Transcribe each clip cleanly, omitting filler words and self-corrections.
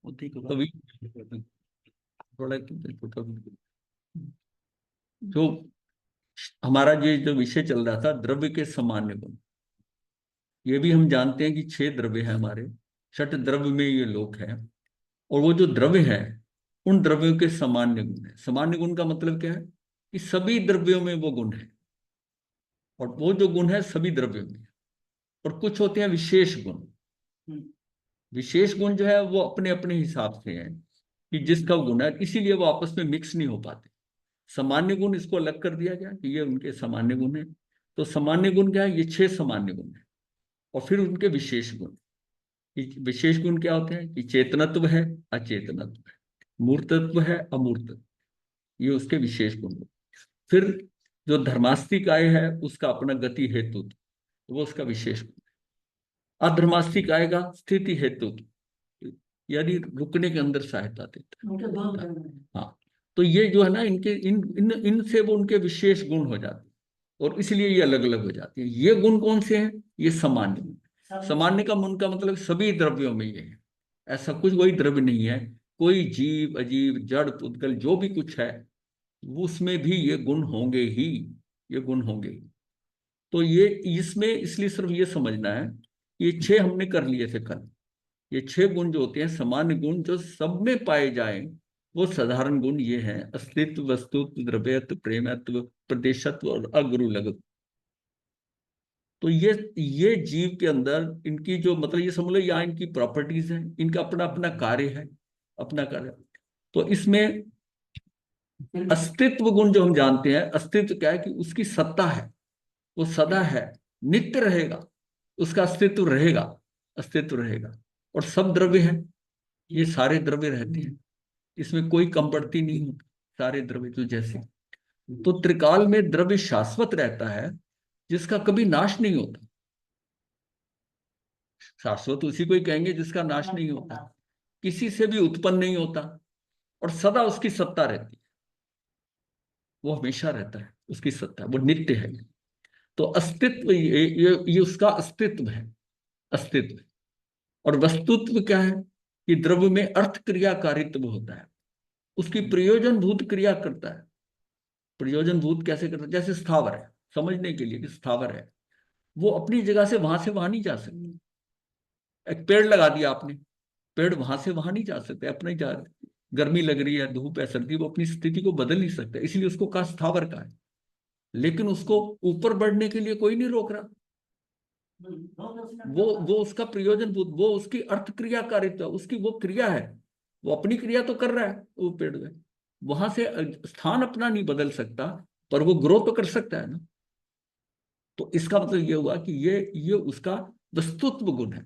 कभी थोड़ा जो हमारा ये जो विषय चल रहा था द्रव्य के सामान्य गुण, ये भी हम जानते हैं कि 6 द्रव्य है हमारे, 6 द्रव्य में ये लोक है। और वो जो द्रव्य है उन द्रव्यों के सामान्य गुण है। सामान्य गुण का मतलब क्या है कि सभी द्रव्यों में वो गुण है, और वो जो गुण है सभी द्रव्यों में। और कुछ होते हैं विशेष गुण। विशेष गुण जो है वो अपने अपने हिसाब से है कि जिसका गुण है, इसीलिए वो आपस में मिक्स नहीं हो पाते। सामान्य गुण इसको अलग कर दिया गया कि ये उनके सामान्य गुण है। तो सामान्य गुण क्या है, ये 6 सामान्य गुण है। और फिर उनके विशेष गुण, विशेष गुण क्या होते हैं कि चेतनत्व है, अचेतनत्व है, मूर्तत्व है, अमूर्तत्व, ये उसके विशेष गुण। फिर जो धर्मास्तिक आय है उसका अपना गति हेतु, वो उसका विशेष गुण। अधर्मास्तिक आएगा स्थिति हेतु, यानी रुकने के अंदर सहायता देता है। हाँ, तो ये जो है ना इनके इन इन इनसे वो उनके विशेष गुण हो जाते हैं, और इसलिए ये अलग अलग हो जाती है। ये गुण कौन से हैं, ये सामान्य गुण। सामान्य का मन का मतलब सभी द्रव्यों में ये है, ऐसा कुछ कोई द्रव्य नहीं है, कोई जीव अजीव जड़ पुद्गल जो भी कुछ है उसमें भी ये गुण होंगे ही, ये गुण होंगे ही। तो ये इसमें इसलिए सिर्फ ये समझना है, ये 6 हमने कर लिए थे कल। ये 6 गुण जो होते हैं सामान्य गुण जो सब में पाए जाए, वो साधारण गुण ये हैं: अस्तित्व, वस्तुत्व, द्रव्यत्व, प्रेमत्व, प्रदेशत्व और अगुरु लगत्व। तो ये जीव के अंदर इनकी जो मतलब ये समझ लो यहाँ इनकी प्रॉपर्टीज हैं, इनका अपना अपना कार्य है, अपना कार्य। तो इसमें अस्तित्व गुण जो हम जानते हैं, अस्तित्व क्या है कि उसकी सत्ता है, वो सदा है, नित्य रहेगा, उसका अस्तित्व रहेगा, अस्तित्व रहेगा। और सब द्रव्य हैं, ये सारे द्रव्य रहते हैं, इसमें कोई कम बढ़ती नहीं होती, सारे द्रव्य तो जैसे। तो त्रिकाल में द्रव्य शाश्वत रहता है, जिसका कभी नाश नहीं होता। शाश्वत उसी को ही कहेंगे जिसका नाश नहीं होता, किसी से भी उत्पन्न नहीं होता, और सदा उसकी सत्ता रहती है, वो हमेशा रहता है, उसकी सत्ता, वो नित्य है। तो अस्तित्व ये उसका अस्तित्व है, अस्तित्व। और वस्तुत्व क्या है कि द्रव्य में अर्थ क्रियाकारित्व होता है, उसकी प्रयोजन भूत क्रिया करता है। प्रयोजन भूत कैसे करता है, जैसे स्थावर है, समझने के लिए कि स्थावर है, वो अपनी जगह से वहां नहीं जा सकती। एक पेड़ लगा दिया आपने, पेड़ वहां से वहां नहीं जा सकते, अपने जा, गर्मी लग रही है, धूप है, सर्दी, वो अपनी स्थिति को बदल नहीं सकता, इसलिए उसको कहा स्थावर का है। लेकिन उसको ऊपर बढ़ने के लिए कोई नहीं रोक रहा। वो उसका प्रयोजन भूत, वो उसकी अर्थ क्रियाकारित्व, उसकी वो क्रिया है, वो अपनी क्रिया तो कर रहा है वो पेड़ में, वहां से स्थान अपना नहीं बदल सकता, पर वो ग्रो तो कर सकता है ना। तो इसका मतलब ये हुआ कि ये उसका वस्तुत्व गुण है,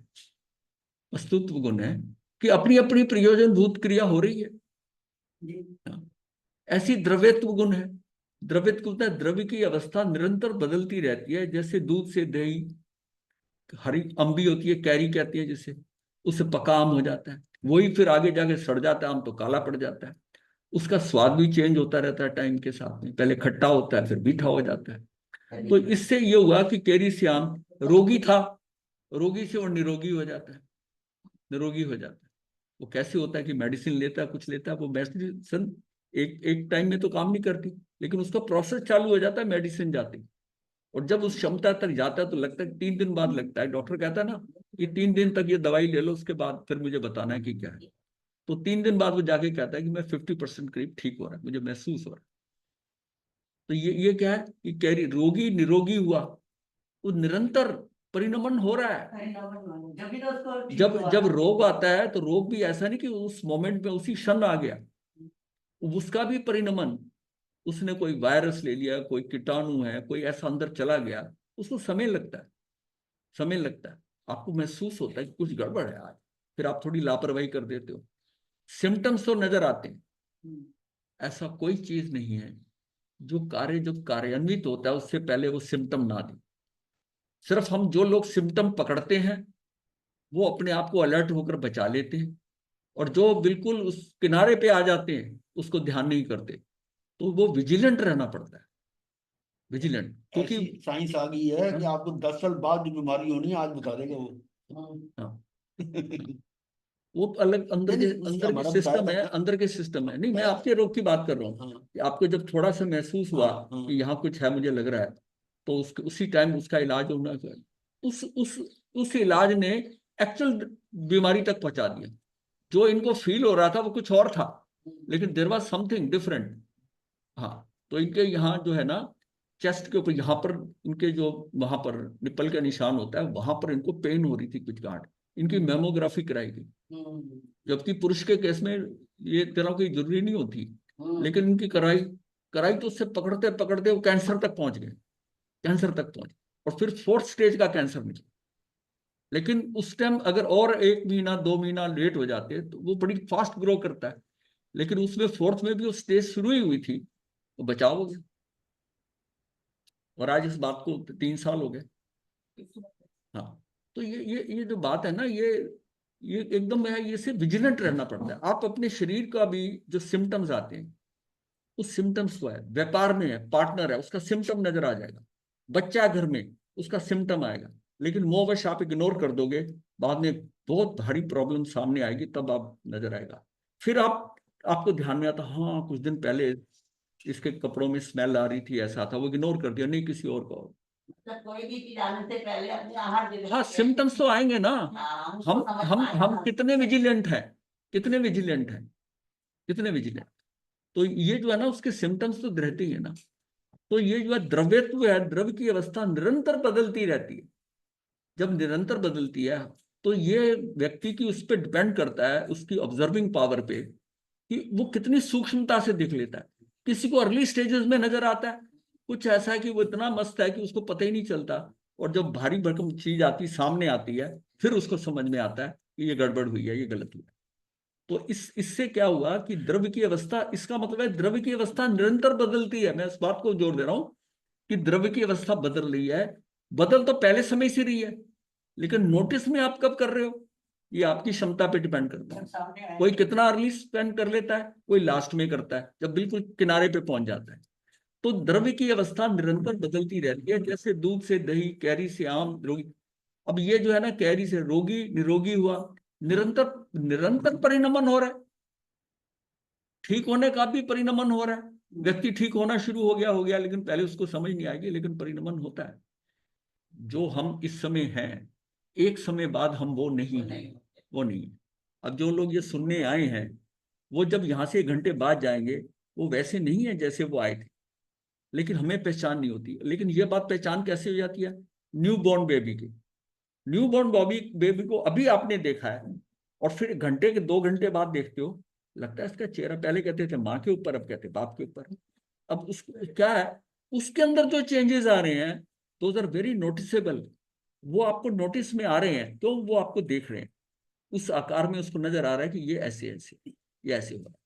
वस्तुत्व गुण है कि अपनी अपनी प्रयोजन भूत क्रिया हो रही है। हाँ। ऐसी द्रव्यत्व गुण है। द्रव्यत्व गुण है, द्रव्य की अवस्था निरंतर बदलती रहती है, जैसे दूध से दही, हरी अम्बी होती है, कैरी कहती है जिसे, उससे पका आम हो जाता है, वही फिर आगे जाके सड़ जाता है, आम तो काला पड़ जाता है। उसका स्वाद भी चेंज होता रहता है टाइम के साथ में, पहले खट्टा होता है फिर मीठा हो जाता है। तो इससे ये हुआ कि कैरी से आम रोगी था, रोगी से और निरोगी हो जाता है, निरोगी हो जाता है। वो कैसे होता है कि मेडिसिन लेता है, कुछ लेता है, वो मेडिसिन एक एक टाइम में तो काम नहीं करती, लेकिन उसका प्रोसेस चालू हो जाता है मेडिसिन जाती। और जब उस क्षमता तक जाता है तो लगता है 3 दिन बाद लगता है, डॉक्टर कहता है ना कि 3 दिन तक ये दवाई ले लो, उसके बाद फिर मुझे बताना है कि क्या है। तो 3 दिन बाद वो जाके कहता है कि मैं 50% करीब ठीक हो रहा है, मुझे महसूस हो रहा है। तो ये क्या है कि कैरी रोगी निरोगी हुआ, वो निरंतर परिणमन हो रहा है। जब जब रोग आता है तो रोग भी ऐसा नहीं कि उस मोमेंट में उसी क्षण आ गया, उसका भी परिणमन, उसने कोई वायरस ले लिया, कोई कीटाणु है, कोई ऐसा अंदर चला गया, उसको समय लगता है, समय लगता है। आपको महसूस होता है कि कुछ गड़बड़ है आज, फिर आप थोड़ी लापरवाही कर देते हो, सिम्टम्स तो नजर आते हैं। ऐसा कोई चीज नहीं है जो कार्यान्वित होता है उससे पहले वो सिम्टम ना दे। सिर्फ हम जो लोग सिम्टम पकड़ते हैं वो अपने आप को अलर्ट होकर बचा लेते हैं, और जो बिल्कुल उस किनारे पे आ जाते हैं उसको ध्यान नहीं करते। तो वो विजिलेंट रहना पड़ता है, विजिलेंट, क्योंकि ऐसी साइंस आ गई है कि आपको 10 साल बाद जो बीमारी होनी है आज बता देगा वो। हाँ। वो अलग अंदर नहीं, के नहीं, अंदर के हमारा सिस्टम बताया है, था। अंदर के सिस्टम है। नहीं, मैं आपके रोग की बात कर रहा हूँ हाँ, कि आपको जब थोड़ा सा महसूस हुआ हाँ, हाँ, कि यहाँ कुछ है, मुझे लग रहा है, तो उसी टाइम उसका इलाज होना चाहिए। उस इलाज ने एक्चुअल बीमारी तक पहुंचा दिया। जो इनको फील हो रहा था वो कुछ और था, लेकिन देयर वाज समथिंग डिफरेंट। हाँ, तो इनके यहाँ जो है ना, चेस्ट के ऊपर यहाँ पर, इनके जो वहां पर निपल का निशान होता है, वहां पर इनको पेन हो रही थी कुछ गांठ। इनकी मेमोग्राफी कराई गई, जबकि पुरुष के केस में ये तरह कोई जरूरी नहीं होती, लेकिन इनकी कराई कराई तो उससे पकड़ते पकड़ते वो कैंसर तक पहुंच गए, कैंसर तक पहुंच, और फिर 4th स्टेज का कैंसर निकला। लेकिन उस टाइम अगर और 1 महीना 2 महीना लेट हो जाते तो वो बड़ी फास्ट ग्रो करता है, लेकिन उसमें 4th में भी वो स्टेज शुरू ही हुई थी, तो बचाव हो गया। और आज इस बात को 3 साल हो गए। हाँ, तो ये जो बात है ना, ये एकदम है, ये से विजिलेंट रहना पड़ता है। आप अपने शरीर का भी जो सिम्टम्स आते हैं, उस सिम्टम्स को है, व्यापार में है, पार्टनर है, उसका सिम्टम नजर आ जाएगा, बच्चा है घर में, उसका सिम्टम आएगा, लेकिन मोहवश आप इग्नोर कर दोगे, बाद में बहुत भारी प्रॉब्लम सामने आएगी, तब आप नजर आएगा। फिर आपको ध्यान में आता, हाँ कुछ दिन पहले इसके कपड़ों में स्मेल आ रही थी, ऐसा था, वो इग्नोर कर दिया, नहीं किसी और को। मतलब कोई भी चीज आने से पहले अपने आहार हाँ, सिम्टम्स तो आएंगे ना। हाँ, उसको हम समझ हम पाए हम ना। कितने विजिलेंट हैं, कितने विजिलेंट हैं, कितने विजिलेंट। तो ये जो है ना, उसके सिम्टम्स तो रहते ही है ना। तो ये जो है द्रव्यत्व है, द्रव्य की अवस्था निरंतर बदलती रहती है। जब निरंतर बदलती है, तो ये व्यक्ति की उस पर डिपेंड करता है, उसकी ऑब्जर्विंग पावर पे, कि वो कितनी सूक्ष्मता से देख लेता है। किसी को अर्ली स्टेजेस में नजर आता है, कुछ ऐसा है कि वो इतना मस्त है कि उसको पता ही नहीं चलता, और जब भारी भरकम चीज आती सामने आती है, फिर उसको समझ में आता है कि ये गड़बड़ हुई है, ये गलत हुआ है। तो इससे क्या हुआ कि द्रव्य की अवस्था, इसका मतलब है द्रव्य की अवस्था निरंतर बदलती है। मैं इस बात को जोर दे रहा हूं कि द्रव्य की अवस्था बदल रही है। बदल तो पहले समय से रही है, लेकिन नोटिस में आप कब कर रहे हो, ये आपकी क्षमता पे डिपेंड करता है। कोई कितना अर्ली स्पेंड कर लेता है, कोई लास्ट में करता है, जब बिल्कुल किनारे पे पहुंच जाता है। तो द्रव्य की अवस्था निरंतर बदलती रहती है, जैसे दूध से दही, कैरी से आम, रोगी। अब ये जो है ना, कैरी से रोगी निरोगी हुआ, निरंतर निरंतर परिणमन हो रहा है। ठीक होने का भी परिणमन हो रहा है, व्यक्ति ठीक होना शुरू हो गया, लेकिन पहले उसको समझ नहीं आएगी, लेकिन परिणमन होता है। जो हम इस समय हैं, एक समय बाद हम वो नहीं हैं, वो नहीं है। अब जो लोग ये सुनने आए हैं, वो जब यहाँ से 1 घंटे बाद जाएंगे, वो वैसे नहीं है जैसे वो आए थे, लेकिन हमें पहचान नहीं होती। लेकिन ये बात पहचान कैसे हो जाती है, न्यू बॉर्न बेबी की। न्यू बॉर्न बेबी को अभी आपने देखा है, और फिर 1 घंटे के 2 घंटे बाद देखते हो, लगता है इसका चेहरा, पहले कहते थे माँ के ऊपर, अब कहते बाप के ऊपर। अब उस क्या है, उसके अंदर जो चेंजेस आ रहे हैं, दोज आर वेरी नोटिसेबल। वो आपको नोटिस में आ रहे हैं, तो वो आपको देख रहे हैं, उस आकार में उसको नजर आ रहा है कि ये ऐसे ऐसे, ये ऐसे हो रहा है।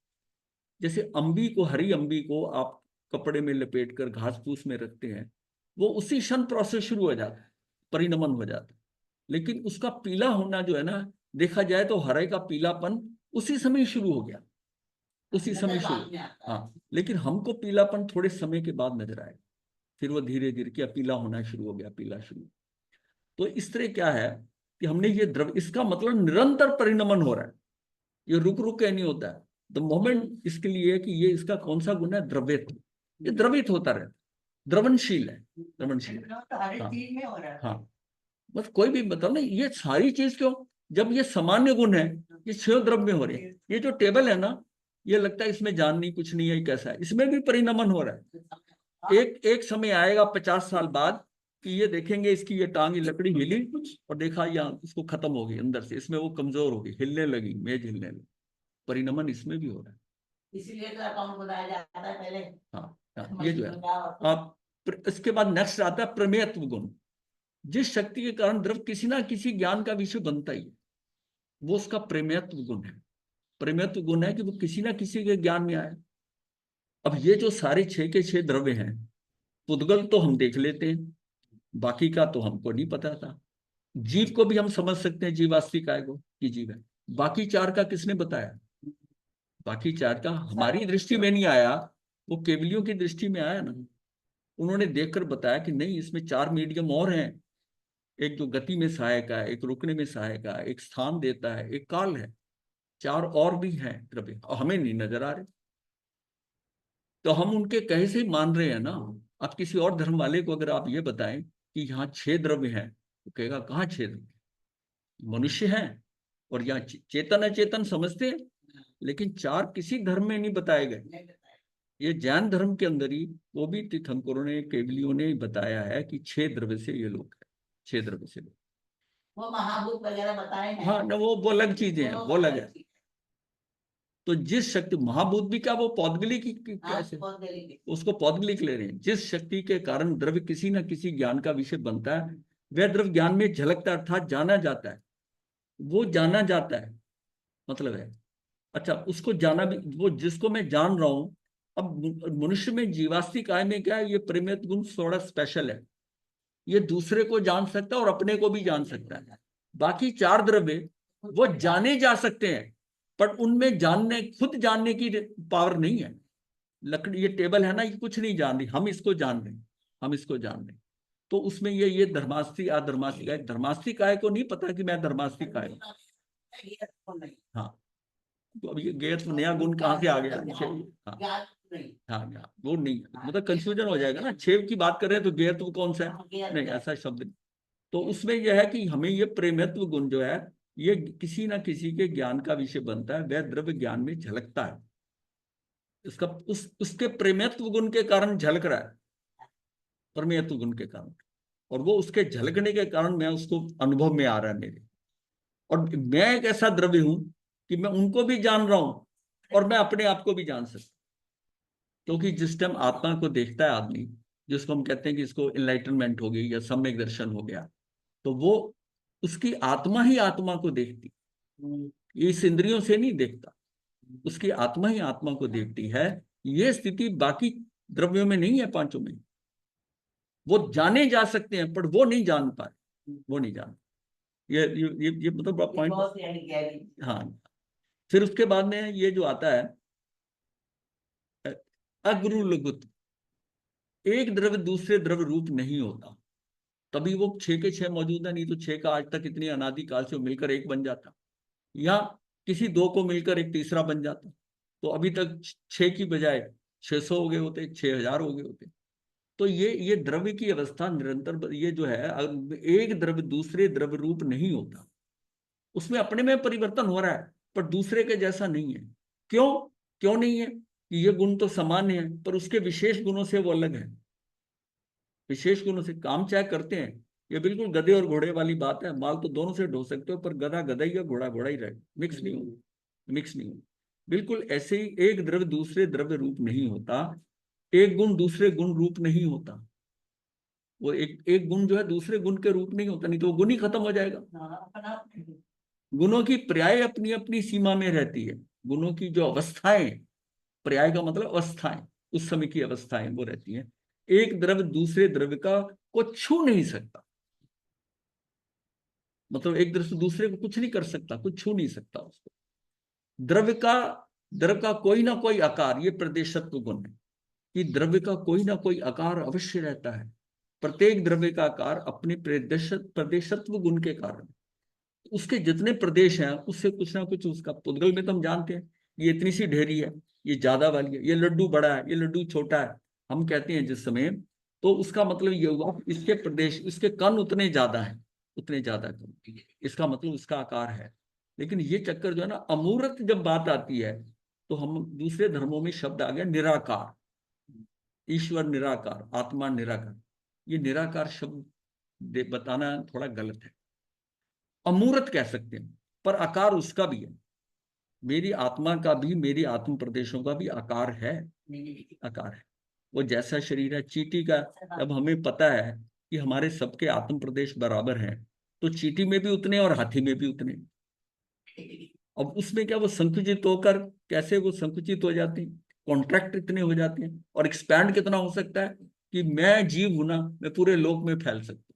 जैसे अम्बी को, हरी अम्बी को आप कपड़े में लपेट कर घास फूस में रखते हैं, वो उसी क्षण प्रोसेस शुरू हो जाता है, परिणमन हो जाता है। लेकिन उसका पीला होना जो है ना, देखा जाए तो हरे का पीलापन उसी समय शुरू हो गया, उसी समय शुरू। हाँ, लेकिन हमको पीलापन थोड़े समय के बाद नजर आएगा, फिर वो धीरे धीरे क्या पीला होना शुरू हो गया, पीला शुरू। तो इस तरह क्या है कि हमने ये द्रव, इसका मतलब निरंतर परिणमन हो रहा है, ये रुक रुक के नहीं होता है। द मोमेंट इसके लिए है कि ये इसका कौन सा गुण है, द्रवित। ये द्रवित होता रहता, द्रवनशील है, द्रवनशील है। हाँ, हाँ, बस कोई भी बताओ ना, ये सारी चीज क्यों, जब ये सामान्य गुण है, ये 6 द्रव्य में हो रहे हैं। ये जो टेबल है ना, ये लगता है इसमें जान नहीं, कुछ नहीं है, कैसा है, इसमें भी परिणमन हो रहा है। एक एक समय आएगा 50 साल बाद कि ये देखेंगे इसकी ये टांग, ये लकड़ी हिली, और देखा यहाँ इसको खत्म हो गई अंदर से, इसमें वो कमजोर हो गई, हिलने लगी, मेज हिलने लगी। परिणमन इसमें भी हो रहा है। इसीलिए तो अकाउंट बनाया जाता है पहले। हाँ, ये जो है। आप इसके बाद नेक्स्ट आता है प्रमेयत्व गुण। जिस शक्ति के कारण द्रव्य किसी ना किसी ज्ञान का विषय बनता ही है, वो उसका प्रेमत्व गुण है। प्रेमत्व गुण है कि वो किसी ना किसी के ज्ञान में आए। अब ये जो सारे 6 के 6 द्रव्य हैं, पुद्गल तो हम देख लेते हैं, बाकी का तो हमको नहीं पता था। जीव को भी हम समझ सकते हैं, जीवास्ती काय को कि जीव है। बाकी 4 का किसने बताया, बाकी 4 का हमारी दृष्टि में नहीं आया, वो केवलियों की दृष्टि में आया ना। उन्होंने देखकर बताया कि नहीं, इसमें 4 मीडियम और हैं। एक जो गति में सहायक है, एक रुकने में सहायक है, एक स्थान देता है, एक काल है। 4 और भी हैं द्रव्य और हमें नहीं नजर आ रहे, तो हम उनके कहे से ही मान रहे हैं ना। अब किसी और धर्म वाले को अगर आप ये बताएं कि यहाँ 6 द्रव्य हैं, तो कहेगा कहाँ 6 द्रव्य, मनुष्य हैं और यहाँ चेतन अचेतन समझते हैं, लेकिन 4 किसी धर्म में नहीं बताए गए। नहीं बताया। ये जैन धर्म के अंदर ही, वो भी तीर्थंकरों ने, केवलियों ने बताया है कि 6 द्रव्य से ये लोग है, 6 द्रव्य से लोग। वो महाभूत वगैरह बताए हैं। हाँ ना, वो अलग चीजें हैं, वो अलग है। तो जिस शक्ति, महाभूत भी क्या, वो पौद्गलिक कैसे, उसको पौद्गलिक ले रहे हैं। जिस शक्ति के कारण द्रव्य किसी न किसी ज्ञान का विषय बनता है, वह द्रव्य ज्ञान में झलकता है, अर्थात जाना जाता है, वो जाना जाता है, मतलब है। अच्छा, उसको जाना भी, वो जिसको मैं जान रहा हूं। अब मनुष्य में जीवास्तिक आय में क्या है, ये प्रेमियत गुण थोड़ा स्पेशल है, ये दूसरे को जान सकता है और अपने को भी जान सकता है। बाकी 4 द्रव्य वो जाने जा सकते हैं, पर उनमें जानने, खुद जानने की पावर नहीं है। लकड़ी, ये टेबल है ना, ये कुछ नहीं जान रही, हम इसको जान रहे हैं, हम इसको जान रहे हैं। तो उसमें ये धर्मास्तिक अधर्मास्तिक है, धर्मास्तिक आय को नहीं पता कि मैं धर्मास्तिक आय हूं। हाँ, तो अब ये गैर नया गुण कहाँ से आ गया। हाँ हाँ हाँ, वो नहीं, मतलब कंफ्यूजन हो जाएगा ना। 6 की बात कर रहे हैं तो गैर तो कौन सा है, नहीं ऐसा शब्द नहीं। तो उसमें यह है कि हमें ये प्रेमत्व गुण जो है, ये किसी ना किसी के ज्ञान का विषय बनता है, वह द्रव्य ज्ञान में झलकता है। इसका उसके प्रेमत्व गुण के कारण झलक रहा है, परमेत्व गुण के कारण, और वो उसके झलकने के कारण मैं उसको अनुभव में आ रहा है मेरे। और मैं एक ऐसा द्रव्य हूं कि मैं उनको भी जान रहा हूं और मैं अपने आप को भी जान सकता हूं। क्योंकि जिस टाइम आत्मा को देखता है आदमी, जिसको हम कहते हैं कि इसको इनलाइटनमेंट हो गई या सम्यक दर्शन हो गया, तो वो, उसकी आत्मा ही आत्मा को देखती, ये इस इंद्रियों से नहीं देखता, उसकी आत्मा ही आत्मा को देखती है। ये स्थिति बाकी द्रव्यों में नहीं है, पांचों में। वो जाने जा सकते हैं पर वो नहीं जान पाए, वो नहीं जान। ये मतलब पॉइंट। हाँ, फिर उसके बाद में ये जो आता है अगुरु लघुत, एक द्रव्य दूसरे द्रव्य रूप नहीं होता, तभी वो 6 के 6 मौजूद है, नहीं तो 6 का आज तक इतनी अनादि काल से मिलकर एक बन जाता, या किसी 2 को मिलकर एक तीसरा बन जाता, तो अभी तक 6 की बजाय 600 हो गए होते, 6000 हो गए होते। तो ये द्रव्य की अवस्था निरंतर, ये जो है, एक द्रव्य दूसरे द्रव्य रूप नहीं होता, उसमें अपने में परिवर्तन हो रहा है, पर दूसरे के जैसा नहीं है। क्यों, क्यों नहीं है, कि ये गुण तो सामान्य है, पर उसके विशेष गुणों से वो अलग है। विशेष गुणों से काम चाहे करते हैं, ये बिल्कुल गधे और घोड़े वाली बात है, माल तो दोनों से ढो सकते हो, पर गधा गधा ही है, घोड़ा घोड़ा ही रहे, मिक्स नहीं हो, मिक्स नहीं हो। बिल्कुल ऐसे ही एक द्रव्य दूसरे द्रव्य रूप नहीं होता, एक गुण दूसरे गुण रूप नहीं होता। वो एक गुण जो है दूसरे गुण के रूप नहीं होता, नहीं तो वो गुण ही खत्म हो जाएगा। गुणों की पर्याय अपनी अपनी सीमा में रहती है, गुणों की जो अवस्थाएं, पर्याय का मतलब अवस्थाएं, उस समय की अवस्थाएं वो रहती हैं। एक द्रव्य दूसरे द्रव्य का को छू नहीं सकता, मतलब एक द्रव्य दूसरे को कुछ नहीं कर सकता, कुछ छू नहीं सकता उसको। द्रव्य का द्रव्य का कोई ना कोई आकार, ये प्रदेशत्व गुण है कि द्रव्य का कोई ना कोई आकार अवश्य रहता है। प्रत्येक द्रव्य का आकार अपने प्रदेशत्व गुण के कारण, उसके जितने प्रदेश हैं उससे कुछ ना कुछ उसका, पुद्गल में तो हम जानते हैं ये इतनी सी ढेरी है, ये ज्यादा वाली है, ये लड्डू बड़ा है, ये लड्डू छोटा है, हम कहते हैं जिस समय, तो उसका मतलब ये हुआ इसके प्रदेश, इसके कण उतने ज्यादा है, उतने ज्यादा कण, इसका मतलब उसका आकार है। लेकिन ये चक्कर जो है ना, अमूर्त जब बात आती है, तो हम दूसरे धर्मों में शब्द आ गया निराकार, ईश्वर निराकार, आत्मा निराकार। ये निराकार शब्द बताना थोड़ा गलत है, अमूर्त कह सकते हैं, पर आकार उसका भी है। मेरी आत्मा का भी, मेरी आत्म प्रदेशों का भी आकार है, आकार है। वो जैसा शरीर है चींटी का, अब हमें पता है कि हमारे सबके आत्म प्रदेश बराबर हैं, तो चींटी में भी उतने और हाथी में भी उतने। अब उसमें क्या, वो संकुचित होकर कैसे वो संकुचित हो जाते हैं, कॉन्ट्रैक्ट इतने हो जाते हैं, और एक्सपैंड कितना हो सकता है कि मैं जीव हूं ना, मैं पूरे लोक में फैल सकता हूँ।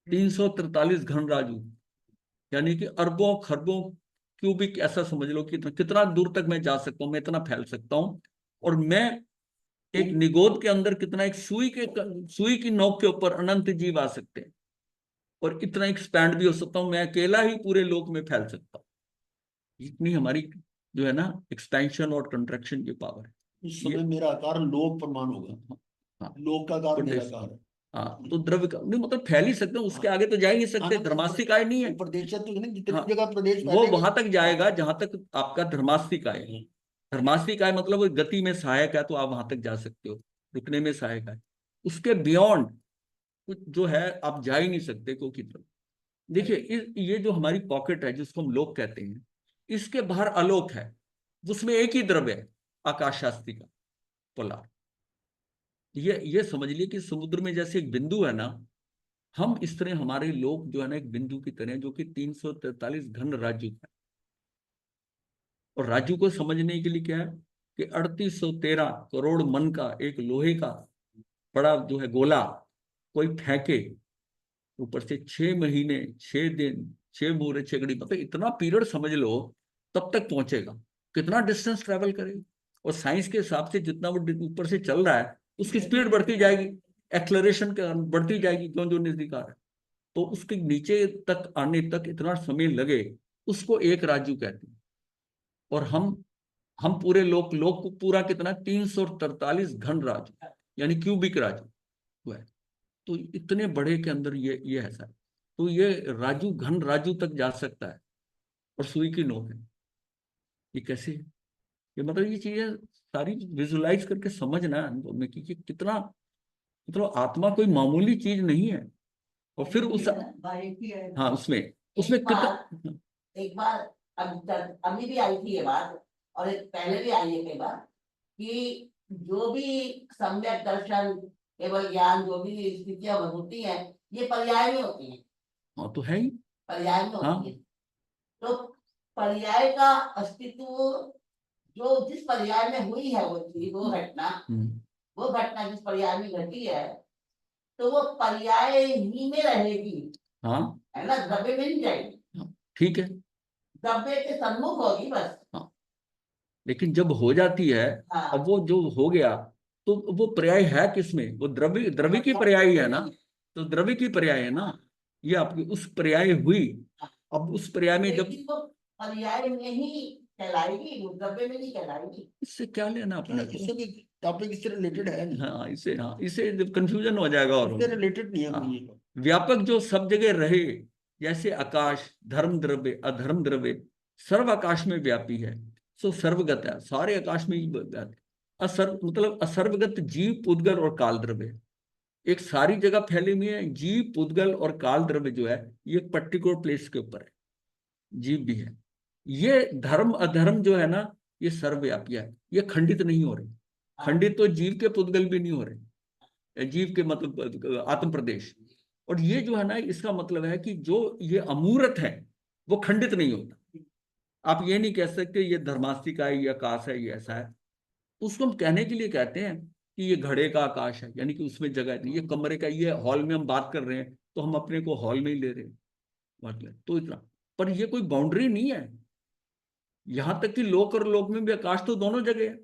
343 घन राजू, यानी कि अरबों खरबों क्यूबिक, ऐसा समझ लो कि कितना दूर तक मैं जा सकता हूँ, मैं इतना फैल सकता हूँ। और मैं एक निगोद के अंदर कितना, एक सुई की नोक के ऊपर अनंत जीव आ सकते हैं, और इतना एक्सपैंड भी हो सकता हूँ, मैं अकेला ही पूरे लोक में फैल सकता हूँ। इतनी हमारी जो है ना एक्सपेंशन और कंट्रैक्शन की पावर है। उस समय मेरा आकार लोक परमाणु होगा। हाँ लोक का आकार मेरा प्रदेश, आकार है। हाँ तो द्रव्य का नहीं मतलब फैल ही सकते हैं, उसके आगे तो जा ही नहीं सकते, धर्मास्तिक आय नहीं है। प्रदेश तो नहीं, जितनी हाँ जगह प्रदेश वो फैलेंगे। वहां तक जाएगा जहां तक आपका धर्मास्तिक आय है। धर्मास्तिक आय मतलब वो गति में सहायक है तो आप वहां तक जा सकते हो, रुकने में सहायक है। उसके बियॉन्ड कुछ जो है आप जा ही नहीं सकते क्योंकि देखिए ये जो हमारी पॉकेट है जिसको हम लोक कहते हैं, इसके बाहर आलोक है, उसमें एक ही द्रव्य है, आकाश शास्त्री का पोलार। ये समझ लिए कि समुद्र में जैसे एक बिंदु है ना, हम इस तरह हमारे लोक जो है ना एक बिंदु की तरह जो कि 343 घन राज्य है। और राज्य को समझने के लिए क्या है कि 3813 करोड़ मन का एक लोहे का बड़ा जो है गोला कोई फेंके, ऊपर से 6 महीने 6 दिन 6 मुहरे 6 घड़ी, मतलब इतना पीरियड समझ लो तब तक पहुंचेगा, कितना डिस्टेंस ट्रेवल करेगा। और साइंस के हिसाब से जितना वो ऊपर से चल रहा है उसकी स्पीड बढ़ती जाएगी, एक्सलरेशन बढ़ती जाएगी जो जो नजदीक आ रहा है। तो उसके नीचे तक आने तक इतना समय लगे, उसको एक राज्य कहते हैं। और हम पूरे लोक लोक को पूरा कितना 343 घन राज्य यानी क्यूबिक राज्य हुआ है। तो इतने बड़े के अंदर ये ऐसा है, तो ये राजू घन राजू तक जा सकता है और सुई की नोक है। ये कैसे है? ये मतलब ये चीजें सारी विजुलाइज करके समझना अनुभव में कि कितना मतलब आत्मा कोई मामूली चीज नहीं है। और फिर उस हाँ उसमें उसमें कितना एक बार अभी भी आई थी ये बात, और एक पहले भी आई है कई बार, कि जो भी सम्यक दर्शन केवल ज्ञान जो भी स्थितियां होती हैं ये पर्याय में होती हैं। हाँ तो है ही। पर्याय में हाँ होती है। तो पर्याय का अस्तित्व जो जिस पर्याय में हुई है वो चीज वो घटना जिस पर्याय में घटी है तो वो पर्याय ही में रहेगी। हाँ है ना, द्रव्य में नहीं जाएगी। ठीक है। द्रव्य के सम्मुख होगी बस। हाँ लेकिन जब हो जाती है, हाँ। अब वो जो हो गया तो वो पर्याय है किसमें, वो द्रव्य द्रव्य की पर्याय है ना, तो द्रव्य की पर्याय है ना, ये आपकी उस पर्याय हुई। अब उस पर्याय में जब लेकिन वो पर्याय में ही कहलाएगी, वो द्रव्य में नहीं कहलाएगी। इससे क्या लेना अपने को? इससे भी टॉपिक इससे रिलेटेड है नहीं। हाँ इसे कंफ्यूजन हो जाएगा। और इससे रिलेटेड नहीं है हाँ, कोई ये। व्यापक जो सब जगह रहे, जैसे आकाश धर्म द्रव्य अधर्म द्रव्य सर्व आकाश में व्यापी है, सो सर्वगत है, सारे आकाश में ही व्याप्त है। असर्व मतलब असर्वगत जीव पुद्गल और काल द्रव्य एक सारी जगह फैली हुई है। जीव पुद्गल और काल द्रव्य जो है ये एक पर्टिकुलर प्लेस के ऊपर है, जीव भी है। ये धर्म अधर्म जो है ना ये सर्वव्यापी है, ये खंडित नहीं हो रहे। खंडित तो जीव के पुद्गल भी नहीं हो रहे, जीव के मतलब आत्म प्रदेश। और ये जो है ना इसका मतलब है कि जो ये अमूर्त है वो खंडित नहीं होता। आप ये नहीं कह सकते ये धर्मास्तिक है ये आकाश है ये ऐसा है। उसको हम कहने के लिए कहते हैं कि ये घड़े का आकाश है, यानी कि उसमें जगह नहीं, ये कमरे का, ये हॉल में हम बात कर रहे हैं तो हम अपने को हॉल में ही ले रहे हैं मतलब, तो इतना। पर ये कोई बाउंड्री नहीं है। यहां तक कि लोक और लोक में भी आकाश तो दोनों जगह है,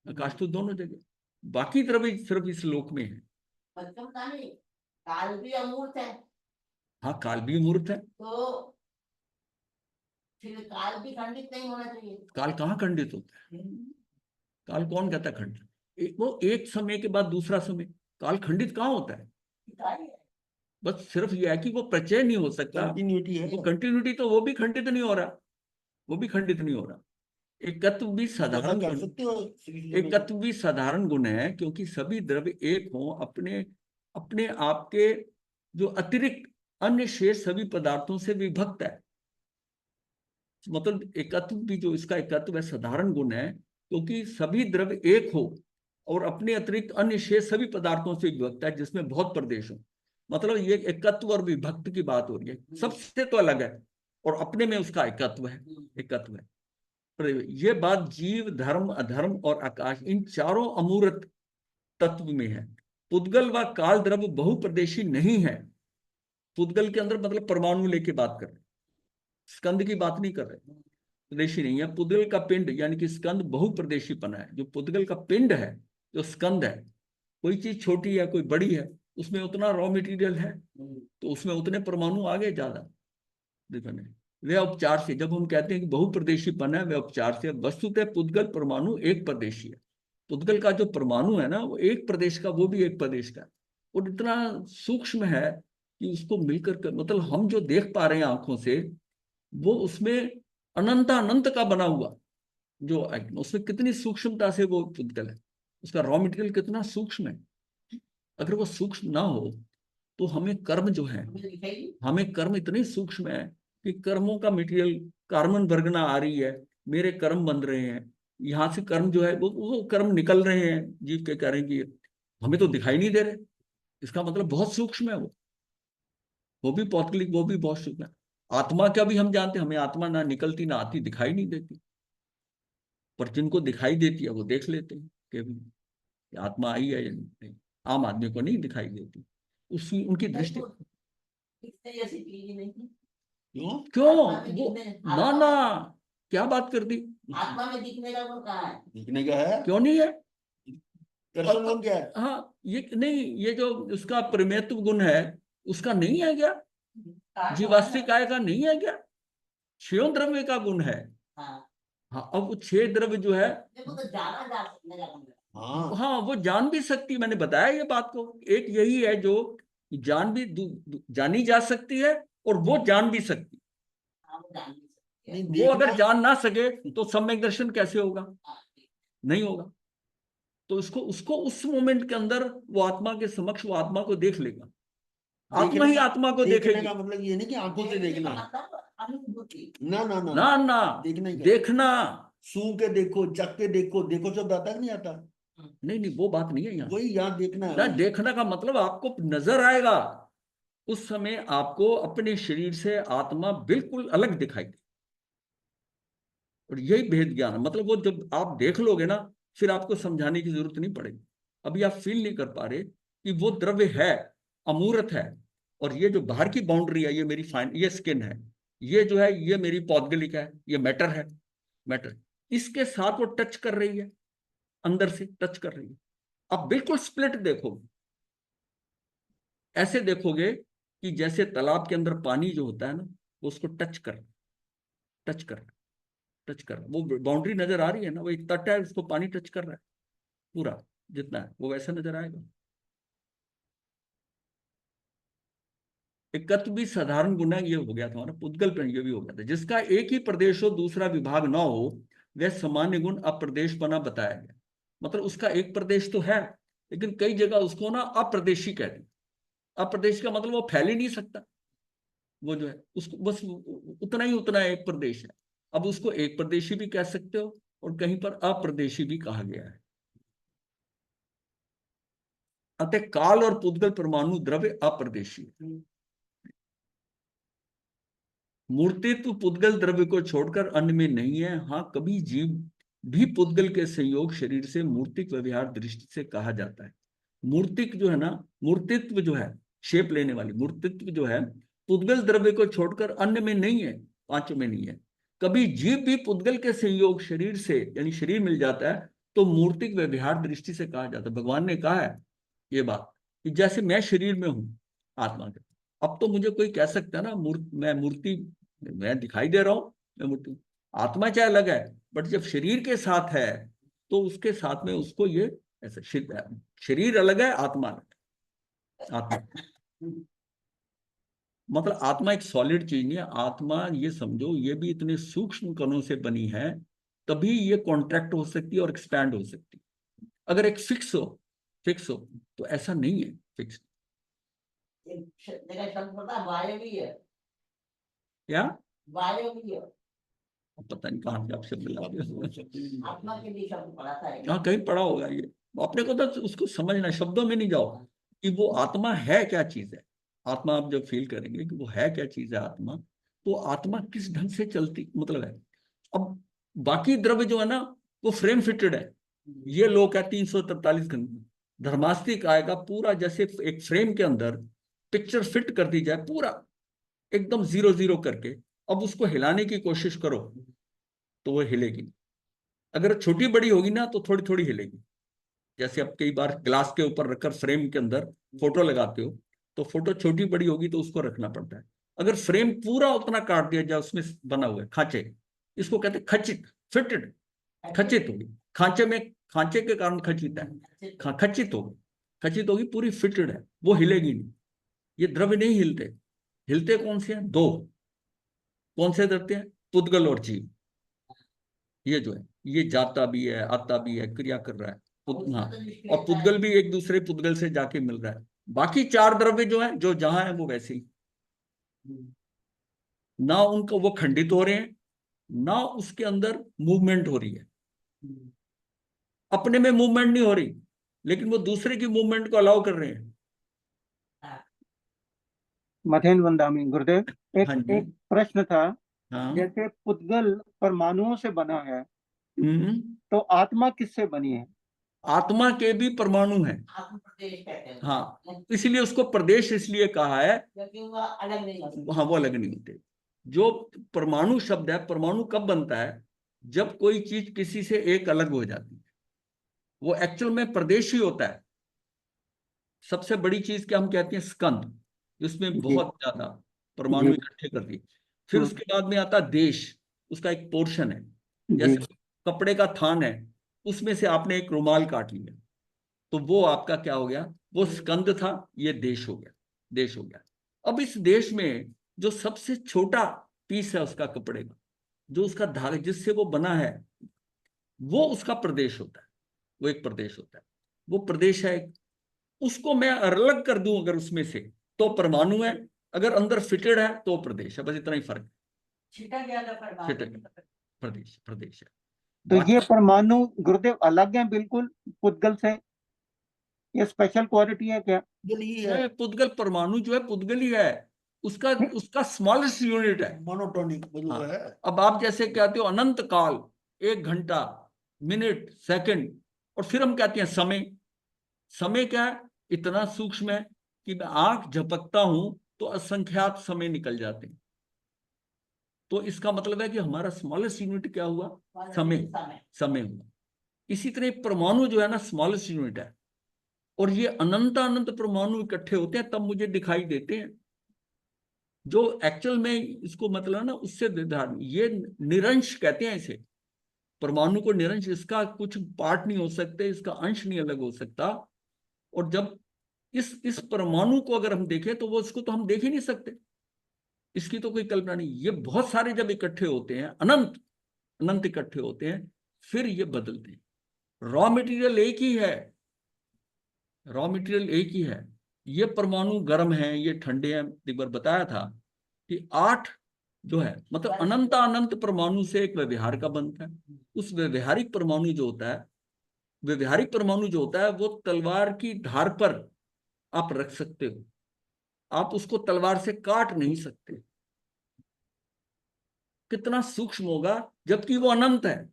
आकाश तो दोनों जगह, बाकी द्रव्य सिर्फ इस लोक में है। मतलब नहीं, काल भी अमूर्त है हाँ काल भी मूर्त है। तो फिर काल भी खंडित नहीं होना चाहिए। काल कहाँ खंडित होता है? काल कौन कहता है खंडित? वो एक समय के बाद दूसरा समय, काल खंडित कहाँ होता है? बस सिर्फ ये है कि वो प्रचय नहीं हो सकता, कंटिन्यूटी है। वो कंटिन्यूटी तो वो भी खंडित नहीं हो रहा, वो भी खंडित नहीं हो रहा। एकत्व भी साधारण कर गुण, सकते हो। एकत्व भी साधारण गुण है क्योंकि सभी द्रव्य एक हों अपने अपने आप के जो अतिरिक्त अन्य शेष सभी पदार्थों से विभक्त है। मतलब एकत्व भी जो इसका एकत्व है साधारण गुण है क्योंकि सभी द्रव्य एक हो और अपने अतिरिक्त अन्य शेष सभी पदार्थों से विभक्त है जिसमें बहुत प्रदेश हो। मतलब ये एकत्व और विभक्त की बात हो रही है, सबसे तो अलग है और अपने में उसका एकत्व है, एकत्व है। पर ये बात जीव धर्म अधर्म और आकाश इन चारों अमूर्त तत्व में है। पुद्गल व काल द्रव्य बहुप्रदेशी नहीं है। पुद्गल के अंदर मतलब परमाणु लेके बात कर रहे, स्कंद की बात नहीं कर रहे, प्रदेशी नहीं है। पुद्गल का पिंड यानी कि स्कंद बहुप्रदेशीपना है। जो पुद्गल का पिंड है, जो स्कंद है, कोई चीज छोटी है कोई बड़ी है, उसमें उतना रॉ मटेरियल है तो उसमें उतने परमाणु आ गए ज्यादा, देखो नहीं। वे उपचार से, जब हम कहते हैं कि बहुप्रदेशीपन है, वे उपचार से। वस्तुतः पुद्गल परमाणु एक प्रदेशी है। पुद्गल का जो परमाणु है ना, वो एक प्रदेश का, वो भी एक प्रदेश का, और इतना सूक्ष्म है कि उसको मिलकर कर, मतलब हम जो देख पा रहे हैं आंखों से, वो उसमें अनंत अनंत का बना हुआ जो आइटम, उसमें कितनी सूक्ष्मता से वो पुद्गल है, उसका रॉ मटेरियल कितना सूक्ष्म है। अगर वो सूक्ष्म ना हो तो हमें कर्म जो है, हमें कर्म इतने सूक्ष्म है कि कर्मों का मटेरियल, कार्बन वर्गना आ रही है, मेरे कर्म बन रहे हैं, यहाँ से कर्म जो है वो कर्म निकल रहे हैं, जीव के कह रहे हैं कि हमें तो दिखाई नहीं दे रहे। इसका मतलब बहुत सूक्ष्म है वो भी पौत्गलिक, वो भी बहुत सूक्ष्म है। आत्मा का भी हम जानते हैं, हमें आत्मा ना निकलती ना आती, दिखाई नहीं देती, पर जिनको दिखाई देती है वो देख लेते हैं कि आत्मा आई है या नहीं। आम आदमी को नहीं दिखाई देती, उसकी उनकी दृष्टि। ऐसी चीज ही नहीं थी। क्यों आत्मा में वो, दिखने- ना ना, क्या बात कर दी, आत्मा में दिखने का गुण कहाँ है? दिखने का है, क्यों नहीं है? दर्शन गुण क्या है? हाँ, ये नहीं, ये जो उसका प्रमेयत्व गुण है उसका नहीं है क्या? जीवास्ती काय का नहीं है क्या? क्षय द्रव्य का गुण है। हाँ, हाँ, अब वो क्षय द्रव्य जो है, देखो तो जाना जा सकने का गुण है। हाँ हाँ वो जान भी सकती, मैंने बताया ये बात को, एक यही है जो जान भी जानी जा सकती है, और वो जान भी सकती। हाँ, वो जान भी सकते नहीं, हैं। वो अगर देखना जान ना सके तो सम्यक दर्शन कैसे होगा? हाँ, नहीं होगा। तो उसको उस मोमेंट के अंदर वो आत्मा के समक्ष वो आत्मा को देख लेगा, आत्मा ही आत्मा को देखने देखेगी। का मतलब ये नहीं कि आंखों से देखने देखना, का मतलब अनुभूति। ना ना ना ना ना, देखना क्या? देखना। सूंघ के देखो, चख के देखो, देखो शब्द आता है कि नहीं आता? नहीं नहीं, वो बात नहीं है यहाँ। वही यहाँ देखना है ना, वही। देखना का मतलब आपको नजर आएगा, उस समय आपको अपने शरीर से आत्मा बिल्कुल अलग दिखाई दे, और यही भेद ज्ञान है। मतलब वो जब आप देख लोगे ना, फिर आपको समझाने की जरूरत नहीं पड़ेगी। अभी आप फील नहीं कर पा रहे कि वो द्रव्य है, अमूर्त है, और ये जो बाहर की बाउंड्री है, ये मेरी फाइन, ये स्किन है, ये जो है ये मेरी पौद्गलिक है, ये मैटर है, मैटर, इसके साथ वो टच कर रही है, अंदर से टच कर रही है। आप बिल्कुल स्प्लिट देखोगे, ऐसे देखोगे कि जैसे तालाब के अंदर पानी जो होता है ना, वो उसको टच कर टच कर, वो बाउंड्री नजर आ रही है ना, वो एक तट है, उसको पानी टच कर रहा है, पूरा जितना है वो वैसा नजर आएगा। एकत्व भी साधारण गुना ये हो गया था हमारा, पुद्गल पर ये भी हो गया था। जिसका एक ही प्रदेश हो दूसरा विभाग ना हो, वह सामान्य गुण अप्रदेशपना बताया गया। मतलब उसका एक प्रदेश तो है, लेकिन कई जगह उसको ना अप्रदेशी कहते हैं। अप्रदेश का मतलब वो फैल ही नहीं सकता, वो जो है उसको बस उतना एक प्रदेश है। अब उसको एक प्रदेशी भी कह सकते हो, और कहीं पर अप्रदेशी भी कहा गया है। अतः काल और पुद्गल परमाणु द्रव्य अप्रदेशी है। मूर्तित्व पुद्गल द्रव्य को छोड़कर अन्य में नहीं है। हाँ, कभी जीव भी पुद्गल के संयोग शरीर से मूर्तिक व्यवहार दृष्टि से कहा जाता है। मूर्तिक जो है ना, मूर्तित्व जो है, शेप लेने वाली मूर्तित्व जो है, पुद्गल द्रव्य को छोड़कर अन्य में नहीं है, पांचों में नहीं है। कभी जीव भी पुद्गल के संयोग शरीर से, यानी शरीर मिल जाता है तो मूर्तिक व्यवहार दृष्टि से कहा जाता है। भगवान ने कहा है ये बात कि जैसे मैं शरीर में हूं आत्मा के, अब तो मुझे कोई कह सकता है ना मैं मूर्ति, मैं दिखाई दे रहा हूं, मैं मूर्ति, आत्मा चाहे अलग है, बट जब शरीर के साथ है तो उसके साथ में उसको ये ऐसा शरीर अलग है, आत्मा अलग है। आत्मा मतलब आत्मा एक सॉलिड चीज नहीं है। आत्मा ये समझो, ये भी इतने सूक्ष्म कणों से बनी है, तभी ये कॉन्ट्रैक्ट हो सकती है और एक्सपैंड हो सकती है। अगर एक फिक्स हो तो ऐसा नहीं है फिक्स। मेरा शब्द पता है, वायवी है, क्या वायवी है। पता नहीं कहाँ से आप शब्द ला रहे हो। आत्मा के लिए शब्द पढ़ा था एक। हाँ, कहीं पढ़ा होगा ये। अपने को तो उसको समझना, शब्दों में नहीं जाओ कि वो आत्मा है क्या चीज है। आत्मा आप जब फील करेंगे कि वो है क्या चीज है आत्मा, तो आत्मा किस ढंग से चलती मतलब है। अब बाकी द्रव्य जो है ना, वो फ्रेम फिटेड है। ये लोक है 343 घंटे, धर्मास्तिक आएगा पूरा, जैसे एक फ्रेम के अंदर पिक्चर फिट कर दी जाए पूरा एकदम 0-0 करके। अब उसको हिलाने की कोशिश करो तो वो हिलेगी। अगर छोटी बड़ी होगी ना तो थोड़ी थोड़ी हिलेगी। जैसे आप कई बार ग्लास के ऊपर रखकर फ्रेम के अंदर फोटो लगाते हो, तो फोटो छोटी बड़ी होगी तो उसको रखना पड़ता है। अगर फ्रेम पूरा उतना काट दिया जाए, उसमें बना हुआ है खांचे, इसको कहते हैं खचित, फिटेड, खचित होगी, खांचे में, खांचे के कारण खचित है, खचित होगी, खचित होगी, पूरी फिटेड है, वो हिलेगी नहीं। ये द्रव्य नहीं हिलते। हिलते कौन से हैं? दो। कौन से द्रव्य हैं? पुद्गल और जीव। ये जो है, ये जाता भी है, आता भी है, क्रिया कर रहा है। हाँ, और पुद्गल भी एक दूसरे पुद्गल से जाके मिल रहा है। बाकी चार द्रव्य जो है, जो जहां है वो वैसे ही, ना उनको वो खंडित हो रहे हैं, ना उसके अंदर मूवमेंट हो रही है। अपने में मूवमेंट नहीं हो रही, लेकिन वो दूसरे की मूवमेंट को अलाउ कर रहे हैं। मथेन वंदामी गुरुदेव, हाँ एक जी। एक प्रश्न था। हाँ। जैसे पुद्गल परमाणुओं से बना है, हम्म। तो आत्मा किससे बनी है? आत्मा के भी परमाणु हैं। आत्म प्रदेश कहते हैं। हाँ, इसलिए उसको प्रदेश इसलिए कहा है, क्योंकि वो अलग नहीं हो सकता। हाँ, वो अलग नहीं होते। जो परमाणु शब्द है, परमाणु कब बनता है? जब कोई चीज किसी से एक अलग हो जाती है, वो एक्चुअल में प्रदेश ही होता है। सबसे बड़ी चीज क्या हम कहते हैं? स्कंद, जिसमें जी बहुत ज्यादा परमाणु जी। इकट्ठे कर दिए। फिर उसके बाद में आता देश, उसका एक पोर्शन है। जी जैसे कपड़े का थान है, उसमें से आपने एक रुमाल काट लिया, तो वो आपका क्या हो गया? वो स्कंद था, ये देश हो गया, देश हो गया। अब इस देश में जो सबसे छोटा पीस है उसका कपड़े का, जो उसका धागा जिससे वो बना है, वो उसका प्रदेश होता है। वो एक प्रदेश होता है, वो प्रदेश है। उसको मैं अलग कर दूं अगर उसमें से, तो परमाणु है। अगर अंदर फिटेड है तो प्रदेश है। बस इतना ही फर्क है। छिटा गया था परमाणु। फिटेड, प्रदेश, प्रदेश है। तो बाकी ये परमाणु गुरुदेव अलग हैं बिल्कुल पुद्गल से? ये स्पेशल क्वालिटी है क्या? यही है, पुद्गल परमाणु जो है पुद्गल ही है, उसका उसका स्मॉलेस्ट यूनिट है। मोनोटोनिक मतलब हाँ। है। अब आप जैसे कहते हो अनंत काल, एक घंटा, मिनट, सेकंड, और फिर हम कहते हैं समय। समय क्या है? इतना सूक्ष्म है कि मैं आंख झपकता हूं तो असंख्यात समय निकल जाते हैं। तो इसका मतलब है कि हमारा स्मॉलेस्ट यूनिट क्या हुआ? समय। समय हुआ। इसी तरह परमाणु जो है ना, स्मॉलेस्ट यूनिट है। और ये अनंत अनंत परमाणु इकट्ठे होते हैं तब मुझे दिखाई देते हैं। जो एक्चुअल में इसको मतलब ना, उससे निर्धारण, ये निरंश कहते हैं इसे। परमाणु को निरंश, इसका कुछ पार्ट नहीं हो सकते, इसका अंश नहीं अलग हो सकता। और जब इस परमाणु को अगर हम देखें तो वो, इसको तो हम देख ही नहीं सकते, इसकी तो कोई कल्पना नहीं। ये बहुत सारे जब इकट्ठे होते हैं, अनंत अनंत इकट्ठे होते हैं, फिर ये बदलते हैं। रॉ मटेरियल एक ही है, रॉ मटेरियल एक ही है। ये परमाणु गर्म है, ये ठंडे हैं। एक बार बताया था कि 8 जो है, मतलब अनंत अनंत परमाणु से एक व्यवहार का बनता है। उस व्यवहारिक परमाणु जो होता है, व्यवहारिक परमाणु जो होता है, वो तलवार की धार पर आप रख सकते हो, आप उसको तलवार से काट नहीं सकते। कितना सूक्ष्म होगा, जबकि वो अनंत है,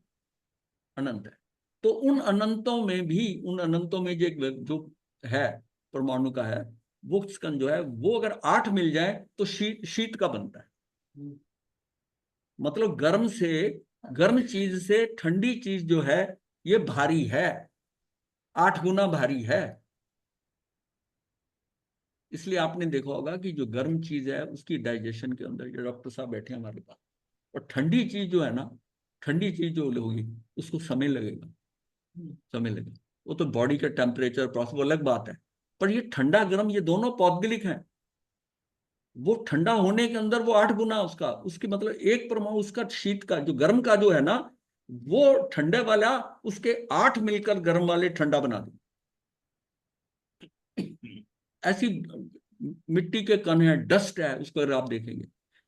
अनंत है। तो उन अनंतों में भी, उन अनंतों में जो है परमाणु का है, वो स्कंद जो है, वो अगर 8 मिल जाए तो शीत, शीत का बनता है। मतलब गर्म से, गर्म चीज से ठंडी चीज जो है, ये भारी है, 8 गुना भारी है। इसलिए आपने देखा होगा कि जो गर्म चीज है उसकी डाइजेशन के अंदर, जो डॉक्टर साहब बैठे हैं हमारे पास, और ठंडी चीज जो है ना, ठंडी चीज जो होगी उसको समय लगेगा, समय लगेगा। वो तो बॉडी का टेम्परेचर प्रोसेस, वो अलग बात है। पर ये ठंडा गर्म, ये दोनों पौद्गलिक हैं। वो ठंडा होने के अंदर वो 8 गुना उसका, उसकी मतलब एक परमाणु उसका शीत का, जो गर्म का जो है ना, वो ठंडे वाला उसके 8 मिलकर गर्म वाले ठंडा बना दे। ऐसी मिट्टी के कण है, डस्ट है, उसको अगर आप देखेंगे,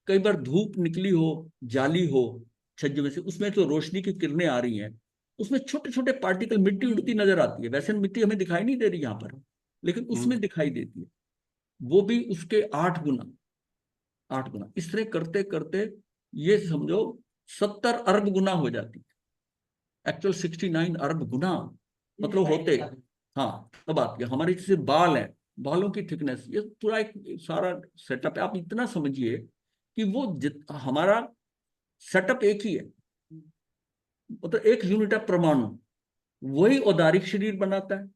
कई बार धूप निकली हो, जाली हो छज्जे में से, उसमें तो रोशनी की किरणें आ रही हैं, उसमें छोटे छोटे पार्टिकल, मिट्टी उड़ती नजर आती है। वैसे मिट्टी हमें दिखाई नहीं दे रही यहाँ पर, लेकिन उसमें दिखाई देती है। वो भी उसके 8 गुना, 8 गुना। इस तरह करते करते ये समझो 70 अरब गुना हो जाती है। एक्चुअल 69 अरब गुना मतलब होते। हाँ, अब बात हमारे जैसे बाल हैं, बालों की थिकनेस, ये पूरा एक सारा सेटअप है। आप इतना समझिए कि वो हमारा सेटअप एक ही है, मतलब एक यूनिट है परमाणु, वही औदारिक शरीर बनाता है।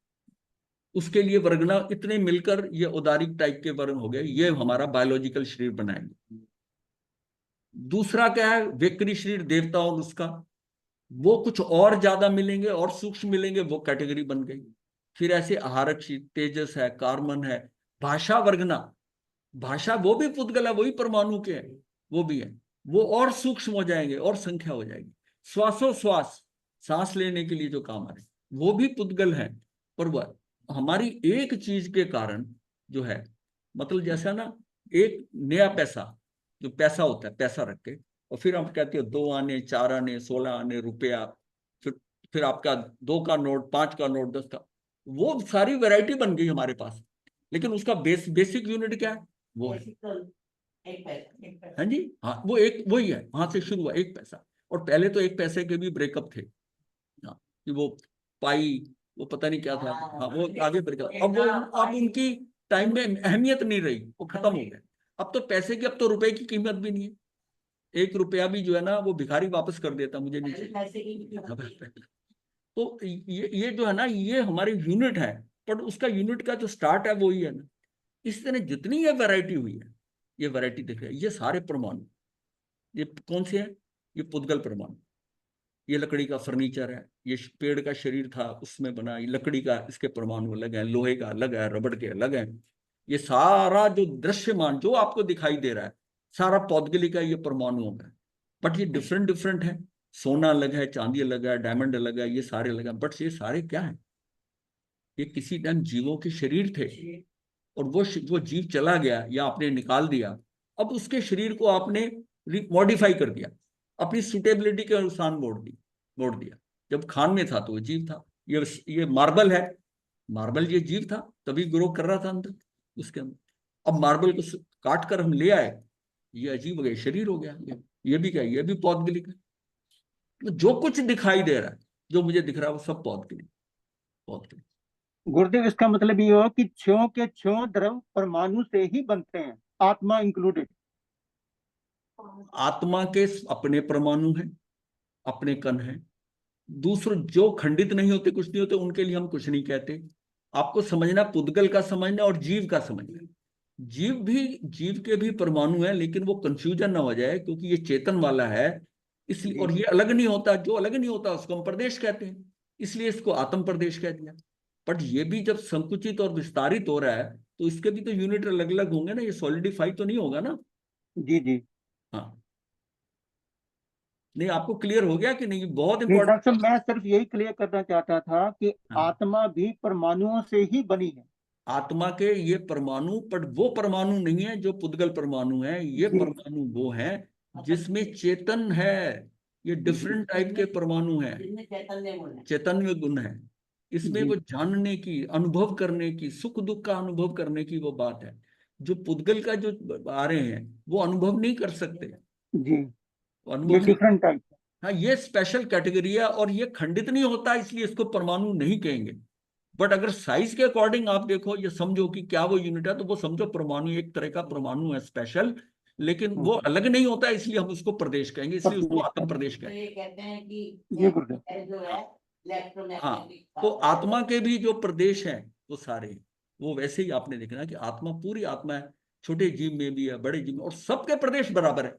उसके लिए वर्गना इतने मिलकर ये उदारिक टाइप के वर्ग हो गए, ये हमारा बायोलॉजिकल शरीर बनाएंगे। दूसरा क्या है, वेकरी शरीर देवता और उसका, वो कुछ और ज्यादा मिलेंगे और सूक्ष्म मिलेंगे, वो कैटेगरी बन गई। फिर ऐसे आहारक शरीर, तेजस है, कार्बन है, भाषा वर्गना, भाषा वो भी पुद्गल है, वही परमाणु के हैं, वो भी है, वो और सूक्ष्म हो जाएंगे और संख्या हो जाएगी। श्वासोश्वास, सांस लेने के लिए जो काम आ रहे, वो भी पुद्गल है। पर वह हमारी एक चीज के कारण जो है, मतलब जैसा ना एक नया पैसा, जो पैसा होता है, पैसा रख के और फिर हम कहते हो 2 आने, 4 आने, 16 आने रुपया, फिर आपका 2 का नोट, 5 का नोट, 10 का, वो सारी वैरायटी बन गई हमारे पास। लेकिन उसका बेसिक यूनिट क्या है, वो है, एक पैसा हाँ जी, हाँ, वो एक वही है, वहां से शुरू हुआ एक पैसा। और पहले तो एक पैसे के भी ब्रेकअप थे, हाँ, कि वो पाई, वो पता नहीं क्या था, हाँ, वो आगे ब्रेकअप, अब उनकी टाइम में अहमियत नहीं रही, वो खत्म हो गए। अब तो पैसे की, अब तो रुपए की कीमत भी नहीं है, 1 रुपया भी जो है ना वो भिखारी वापस कर देता, मुझे नहीं चाहिए। पैसे की तो ये जो है ना, ये हमारे यूनिट है, पर उसका यूनिट का जो स्टार्ट है वो ही है ना। इस तरह जितनी ये वैरायटी हुई है, ये वैरायटी देख रहे हैं, ये सारे परमाणु, ये कौन से हैं, ये पुद्गल परमाणु। ये लकड़ी का फर्नीचर है, ये पेड़ का शरीर था उसमें बना, ये लकड़ी का, इसके परमाणु अलग है, लोहे का अलग है, रबड़ के अलग है। ये सारा जो दृश्यमान जो आपको दिखाई दे रहा है, सारा पौद्गलिक है, ये परमाणुओं का है। बट ये डिफरेंट डिफरेंट है, सोना अलग है, चांदी अलग है, डायमंड अलग है, ये सारे अलग है। बट ये सारे क्या है, ये किसी टाइम जीवों के शरीर थे, और वो जीव चला गया या आपने निकाल दिया, अब उसके शरीर को आपने मॉडिफाई कर दिया, अपनी सुटेबिलिटी के अनुसार मोड़ दिया। जब खान में था तो वो जीव था, ये मार्बल है, मार्बल ये जीव था, तभी ग्रो कर रहा था अंदर उसके अंदर। अब मार्बल को काट कर हम ले आए, ये अजीब हो गया, शरीर हो गया, ये भी क्या, ये भी पौद्गलिक है। तो जो कुछ दिखाई दे रहा है, जो मुझे दिख रहा है, वो सब पौद्गलिक पौद्गलिक। गुरुदेव, इसका मतलब ये हुआ कि क्षयों के क्षयों द्रव परमाणु से ही बनते हैं, आत्मा इंक्लूडेड। आत्मा के अपने परमाणु हैं, अपने कण हैं, दूसरे जो खंडित नहीं होते, कुछ नहीं होते, उनके लिए हम कुछ नहीं कहते। आपको समझना, पुद्गल का समझना और जीव का समझना। जीव के भी परमाणु हैं, लेकिन वो कंफ्यूजन ना हो जाए, क्योंकि ये चेतन वाला है इसलिए, और ये अलग नहीं होता, जो अलग नहीं होता उसको हम प्रदेश कहते हैं, इसलिए इसको आत्म प्रदेश कह दिया। बट ये भी जब संकुचित और विस्तारित हो रहा है, तो इसके भी तो यूनिट अलग अलग होंगे ना, ये सॉलिडिफाई तो नहीं होगा ना। जी जी। हाँ, नहीं, आपको क्लियर हो गया कि नहीं, बहुत जी इंपॉर्टेंट। डॉक्टर साहब, मैं सिर्फ यही क्लियर करना चाहता था कि हाँ, आत्मा भी परमाणुओं से ही बनी है। आत्मा के ये परमाणु, पर वो परमाणु नहीं है जो पुद्गल परमाणु है, ये जी परमाणु वो है जिसमें चेतन है। ये डिफरेंट टाइप के परमाणु हैं, जिनमें चैतन्य गुण है। चैतन्य गुण है, इसमें जी वो जानने की, अनुभव करने की, सुख दुख का अनुभव करने की वो बात है। जो पुद्गल का जो आ रहे हैं, वो अनुभव नहीं कर सकते, जी। वो ये अनुभव नहीं। Different type. हाँ, ये स्पेशल कैटेगरी है, और ये खंडित नहीं होता, इसलिए इसको परमाणु नहीं कहेंगे। बट अगर साइज के अकॉर्डिंग आप देखो, ये समझो कि क्या वो यूनिट है, तो वो समझो परमाणु एक तरह का परमाणु है स्पेशल, लेकिन वो अलग नहीं होता, इसलिए हम उसको प्रदेश कहेंगे, इसलिए उसको आत्म प्रदेश तो कहेंगे। ये कहते हैं कि जी गुरुदेव। जो है हाँ, इलेक्ट्रोमैग्नेटिक तो आत्मा के भी जो प्रदेश हैं वो सारे हैं। वो वैसे ही आपने देखना कि आत्मा, पूरी आत्मा है, छोटे जीव में भी है, बड़े जीव में, और सबके प्रदेश बराबर है।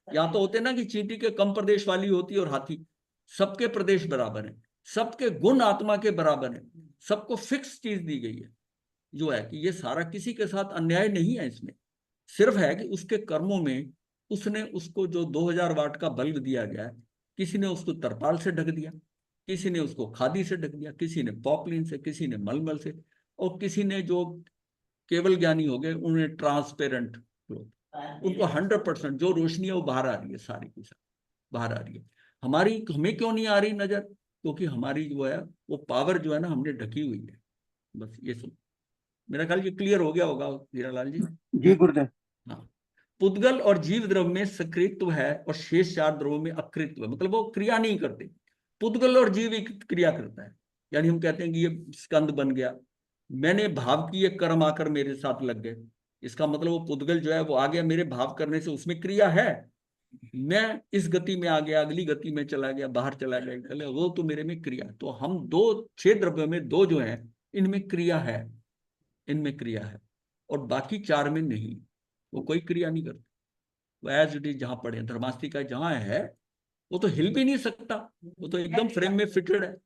यहाँ तो होते हैं ना कि चींटी के कम प्रदेश वाली होती है और हाथी, सबके प्रदेश बराबर है, सबके गुण आत्मा के बराबर है, सबको फिक्स चीज दी गई है, जो है कि ये सारा, किसी के साथ अन्याय नहीं है इसमें। सिर्फ है कि उसके कर्मों में उसने उसको जो 2000 वाट का बल्ब दिया गया है, किसी ने उसको तरपाल से ढक दिया, किसी ने उसको खादी से ढक दिया, किसी ने पॉपलिन से, किसी ने मलमल से, और किसी ने जो केवल ज्ञानी हो गए उन्हें ट्रांसपेरेंट क्लॉथ, उनको 100% जो रोशनी है वो बाहर आ रही है, सारी की सारी बाहर आ रही है। हमें क्यों नहीं आ रही नजर, क्योंकि हमारी जो है वो पावर जो है ना, हमने ढकी हुई है। बस ये सब, मेरा ख्याल ये क्लियर हो गया होगा हीरालाल जी। जी गुरुदेव। हाँ, पुद्गल और जीव द्रव में सक्रियत्व है, और शेष 4 द्रवों में अक्रियत्व है, मतलब वो क्रिया नहीं करते। पुद्गल और जीव एक क्रिया करता है, यानी हम कहते हैं कि ये स्कंद बन गया, मैंने भाव किए, कर्म आकर मेरे साथ लग गए, इसका मतलब वो पुद्गल जो है वो आ गया, मेरे भाव करने से उसमें क्रिया है, मैं इस गति में आ गया, अगली गति में चला गया, बाहर चला गया, चले, वो तो मेरे में क्रिया। तो हम 6 द्रव्यों में 2 जो है इनमें क्रिया है, इनमें क्रिया है, और बाकी 4 में नहीं, वो कोई क्रिया नहीं करते। वो एज इट इज जहां पड़े, धर्मास्तिका जहां है वो तो हिल भी नहीं सकता, वो तो एकदम फ्रेम में फिटेड है।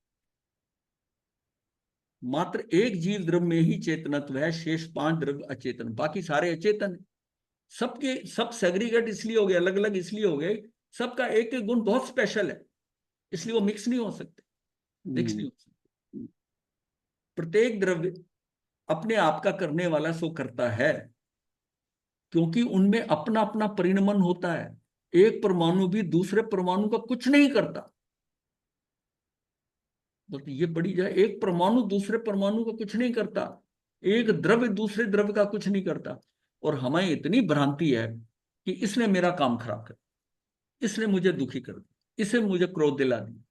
मात्र एक जीव द्रव्य में ही चेतनत्व है, शेष 5 द्रव्य अचेतन, बाकी सारे अचेतन है। सबके सब सेग्रीगेट इसलिए हो गए, अलग अलग इसलिए हो गए, सबका एक एक गुण बहुत स्पेशल है, इसलिए वो मिक्स नहीं हो सकते, मिक्स नहीं हो सकते। प्रत्येक द्रव्य अपने आप का करने वाला सो करता है, क्योंकि उनमें अपना अपना परिणमन होता है। एक परमाणु भी दूसरे परमाणु का कुछ नहीं करता, तो ये बड़ी जाए, एक परमाणु दूसरे परमाणु का कुछ नहीं करता, एक द्रव्य दूसरे द्रव्य का कुछ नहीं करता। और हमें इतनी भ्रांति है कि इसने मेरा काम खराब कर, इसने मुझे दुखी कर दिया, इसने मुझे क्रोध दिला दिया,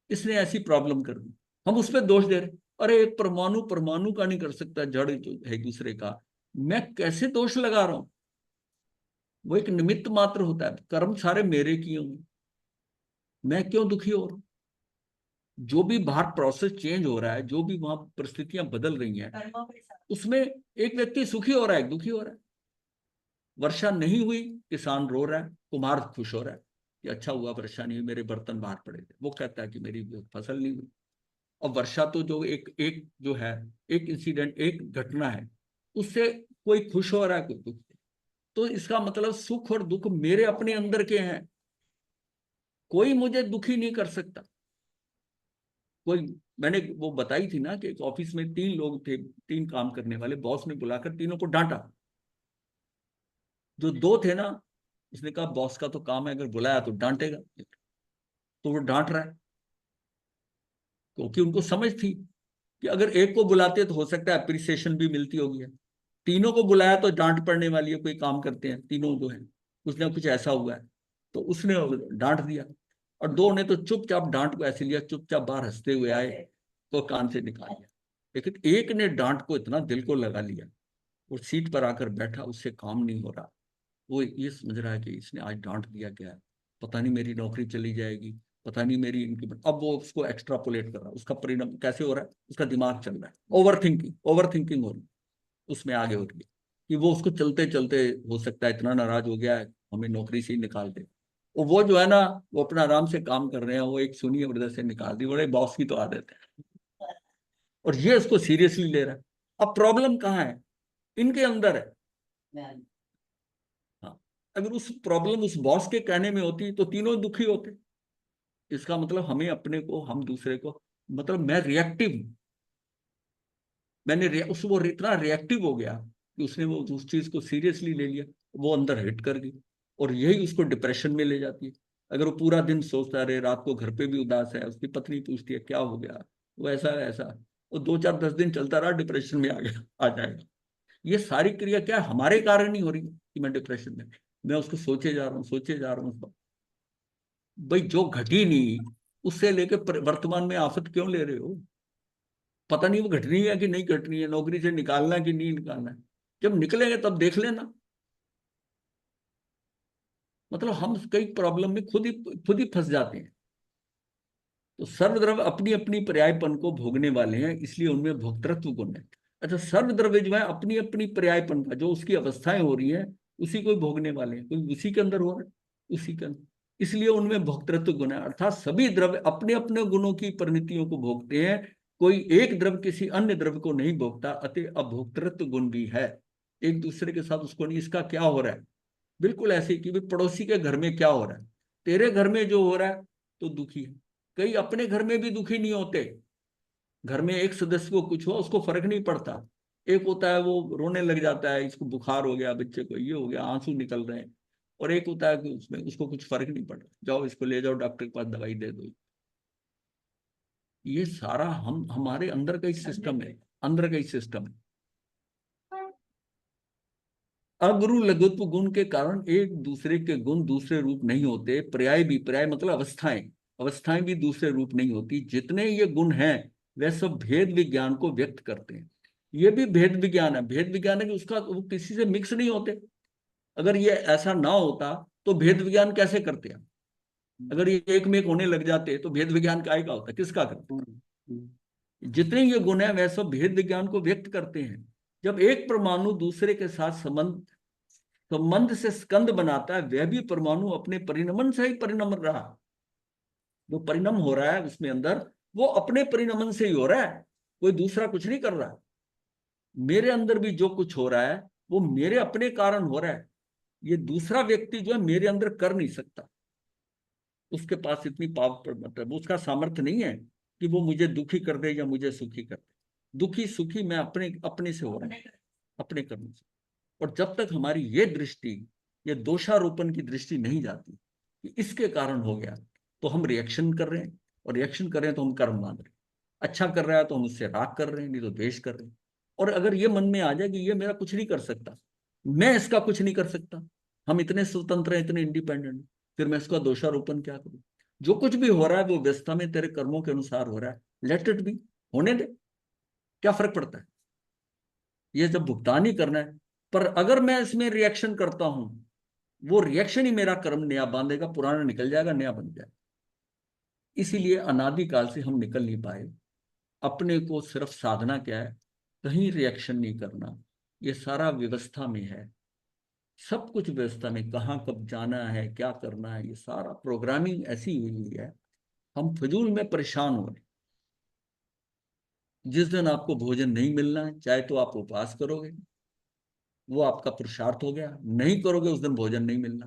इसने ऐसी प्रॉब्लम कर दी, हम उस पर दोष दे रहे। अरे एक परमाणु परमाणु का नहीं कर सकता, जड़ जो है दूसरे का, मैं कैसे दोष लगा रहा हूं? वो एक निमित्त मात्र होता है, कर्म सारे मेरे किए होंगे, मैं क्यों दुखी हो रहा हूं? जो भी बाहर प्रोसेस चेंज हो रहा है, जो भी वहां परिस्थितियां बदल रही हैं, उसमें एक व्यक्ति सुखी हो रहा है, एक दुखी हो रहा है। वर्षा नहीं हुई, किसान रो रहा है, कुम्हार खुश हो रहा है कि अच्छा हुआ वर्षा नहीं हुई, मेरे बर्तन बाहर पड़े थे। वो कहता है कि मेरी फसल नहीं हुई। और वर्षा तो जो एक एक जो है, एक इंसिडेंट, एक घटना है, उससे कोई खुश हो रहा है, कोई दुख। तो इसका मतलब सुख और दुख मेरे अपने अंदर के हैं, कोई मुझे दुखी नहीं कर सकता। कोई, मैंने वो बताई थी ना कि एक ऑफिस में 3 लोग थे, 3 काम करने वाले, बॉस ने बुलाकर तीनों को डांटा। जो 2 थे ना, उसने कहा बॉस का तो काम है, अगर बुलाया तो डांटेगा, तो वो डांट रहा है, क्योंकि उनको समझ थी कि अगर एक को बुलाते तो हो सकता है अप्रिसिएशन भी मिलती होगी। तीनों को बुलाया तो डांट पड़ने वाली है, कोई काम करते हैं तीनों जो है, कुछ ना कुछ ऐसा हुआ है, तो उसने डांट दिया। और 2 ने तो चुपचाप डांट को ऐसे लिया, चुपचाप बाहर हंसते हुए आए तो कान से निकाल दिया। लेकिन एक ने डांट को इतना दिल को लगा लिया, और सीट पर आकर बैठा, उससे काम नहीं हो रहा। वो ये समझ रहा है कि इसने आज डांट दिया, क्या है, पता नहीं मेरी नौकरी चली जाएगी, पता नहीं मेरी इनकी। अब वो उसको एक्स्ट्रापोलेट कर रहा है, उसका परिणाम कैसे हो रहा है, उसका दिमाग चल रहा है, ओवर थिंकिंग हो रही है, उसमें आगे हो रही है कि वो उसको चलते चलते हो सकता है इतना नाराज हो गया है, हमें नौकरी से ही निकाल दे। और वो जो है ना, वो अपना आराम से काम कर रहे हैं, वो एक सुनिए वजह से निकाल दी, बड़े बॉस की तो आदत है। और ये उसको सीरियसली ले रहा है। अब प्रॉब्लम कहाँ है? इनके अंदर है। हाँ, अगर उस प्रॉब्लम उस बॉस के कहने में होती तो तीनों दुखी होते। इसका मतलब हमें अपने को, हम दूसरे को, मतलब मैं रिएक्टिव, वो इतना रिएक्टिव हो गया कि उसने वो उस चीज को सीरियसली ले लिया, वो अंदर हिट कर गई, और यही उसको डिप्रेशन में ले जाती है। अगर वो पूरा दिन सोचता रहे, रात को घर पे भी उदास है, उसकी पत्नी पूछती है क्या हो गया, वो ऐसा है ऐसा, वो 2 4 10 दिन चलता रहा, डिप्रेशन में आ जाएगा। ये सारी क्रिया क्या है? हमारे कारण नहीं हो रही कि मैं डिप्रेशन में, मैं उसको सोचे जा रहा हूँ, सोचे जा रहा हूँ। भाई जो घटी नहीं, उससे लेके वर्तमान में आफत क्यों ले रहे हो? पता नहीं वो घटनी है कि नहीं घटनी है, नौकरी से निकालना है कि नहीं निकालना है, जब निकलेंगे तब देख लेना। मतलब हम कई प्रॉब्लम में खुद ही फंस जाते हैं। तो सर्वद्रव्य अपनी अपनी पर्यायपन को भोगने वाले हैं, इसलिए उनमें भोक्तृत्व गुण है। अच्छा, सर्वद्रव्य जो है अपनी अपनी पर्यायपन का, जो उसकी अवस्थाएं हो रही है, उसी को भोगने वाले हैं, कोई उसी के अंदर हो रहा है, उसी के अंदर, इसलिए उनमें भोक्तृत्व गुण है। अर्थात सभी द्रव्य अपने अपने गुणों की परिणतियों को भोगते हैं, कोई एक द्रव्य किसी अन्य द्रव्य को नहीं भोगता, अतः अभोक्तृत्व गुण भी है। एक दूसरे के साथ उसको नहीं, इसका क्या हो रहा है, बिल्कुल ऐसे ही कि भी पड़ोसी के घर में क्या हो रहा है, तेरे घर में जो हो रहा है तो दुखी है। कई अपने घर में भी दुखी नहीं होते, घर में एक सदस्य को कुछ हो उसको फर्क नहीं पड़ता, एक होता है वो रोने लग जाता है, इसको बुखार हो गया, बच्चे को ये हो गया, आंसू निकल रहे हैं, और एक होता है कि उसमें उसको कुछ फर्क नहीं पड़ रहा, जाओ इसको ले जाओ डॉक्टर के पास, दवाई दे दो। ये सारा हमारे अंदर का ही सिस्टम है, अंदर का ही सिस्टम है। अगुरु लघुत्व गुण के कारण एक दूसरे के गुण दूसरे रूप नहीं होते। पर्याय भी, पर्याय मतलब अवस्थाएं, अवस्थाएं भी दूसरे रूप नहीं होती। जितने ये गुण हैं वह सब भेद विज्ञान को व्यक्त करते हैं। ये भी भेद विज्ञान है, भेद विज्ञान है कि उसका वो किसी से मिक्स नहीं होते। अगर ये ऐसा ना होता तो भेद विज्ञान कैसे करते हैं? अगर ये एक में एक होने लग जाते तो भेद विज्ञान काय का होता, किसका करते? जितने ये गुण है वह सब भेद विज्ञान को व्यक्त करते हैं। जब एक परमाणु दूसरे के साथ संबंध से स्कंद बनाता है, वह भी परमाणु अपने परिणमन से ही परिणम रहा। जो परिणम हो रहा है उसमें अंदर, वो अपने परिणमन से ही हो रहा है, कोई दूसरा कुछ नहीं कर रहा। मेरे अंदर भी जो कुछ हो रहा है वो मेरे अपने कारण हो रहा है। ये दूसरा व्यक्ति जो है मेरे अंदर कर नहीं सकता। उसके पास इतनी पावर, मतलब उसका सामर्थ्य नहीं है कि वो मुझे दुखी कर दे या मुझे सुखी कर दे। दुखी सुखी मैं अपने से हो रहा हूं, अपने कर्म से। और जब तक हमारी ये दृष्टि, ये दोषारोपण की दृष्टि नहीं जाती कि इसके कारण हो गया, तो हम रिएक्शन कर रहे हैं, और रिएक्शन कर रहे हैं तो हम कर्म मान रहे हैं। अच्छा कर रहा है तो हम उससे राग कर रहे हैं, नहीं तो द्वेष कर रहे हैं। और अगर ये मन में आ जाए कि ये मेरा कुछ नहीं कर सकता, मैं इसका कुछ नहीं कर सकता, हम इतने स्वतंत्र हैं, इतने इंडिपेंडेंट हैं, फिर मैं इसका दोषारोपण क्या करूं? जो कुछ भी हो रहा है वो व्यवस्था में तेरे कर्मों के अनुसार हो रहा है, लेट इट बी, होने दे, क्या फर्क पड़ता है? ये जब भुगतान ही करना है। पर अगर मैं इसमें रिएक्शन करता हूं, वो रिएक्शन ही मेरा कर्म नया बांधेगा, पुराना निकल जाएगा, नया बन जाएगा। इसीलिए अनादिकाल से हम निकल नहीं पाए। अपने को सिर्फ साधना क्या है, कहीं रिएक्शन नहीं करना। ये सारा व्यवस्था में है, सब कुछ व्यवस्था में, कहाँ कब जाना है, क्या करना है, ये सारा प्रोग्रामिंग ऐसी हुई है। हम फजूल में परेशान हो रहे। जिस दिन आपको भोजन नहीं मिलना है, चाहे तो आप उपवास करोगे, वो आपका पुरुषार्थ हो गया। नहीं करोगे उस दिन भोजन नहीं मिलना,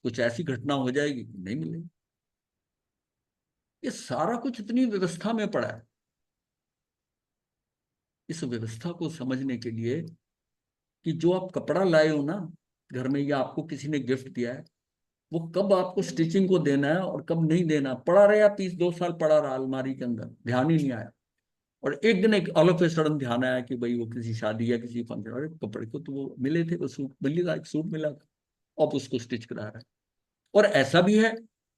कुछ ऐसी घटना हो जाएगी कि नहीं मिलेगी। ये सारा कुछ इतनी व्यवस्था में पड़ा है। इस व्यवस्था को समझने के लिए कि जो आप कपड़ा लाए हो ना घर में, या आपको किसी ने गिफ्ट दिया है, वो कब आपको स्टिचिंग को देना है और कब नहीं देना, पड़ा रहा पीस 2 साल पड़ा रहा अलमारी के अंदर, ध्यान ही नहीं आया। और एक दिन एक ऑल ऑफ ए सडन ध्यान आया कि भाई वो किसी शादी या किसी फंक्शन, अरे कपड़े को तो वो मिले थे, वो सूट मिल रहा, एक सूट मिला था, अब उसको स्टिच करा रहा है। और ऐसा भी है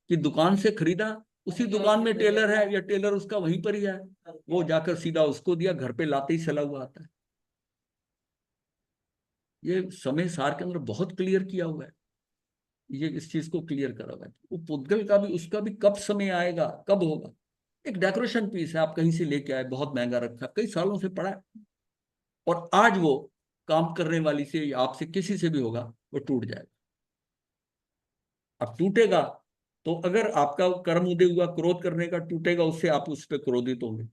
कि दुकान से खरीदा, उसी दुकान में टेलर है, या टेलर उसका वहीं पर ही है, वो जाकर सीधा उसको दिया, घर पे लाते ही सिला हुआ आता है। ये समय सार के अंदर बहुत क्लियर किया हुआ है, ये इस चीज को क्लियर करा हुआ है। वो पुद्गल का भी, उसका भी कब समय आएगा, कब होगा। एक डेकोरेशन पीस है, आप कहीं से लेके आए, बहुत महंगा रखा, कई सालों से पड़ा है, और आज वो काम करने वाली से या आपसे किसी से भी होगा, वो टूट जाएगा। अब टूटेगा तो अगर आपका कर्म उदय हुआ क्रोध करने का, टूटेगा उससे, आप उस पर क्रोधित होंगे।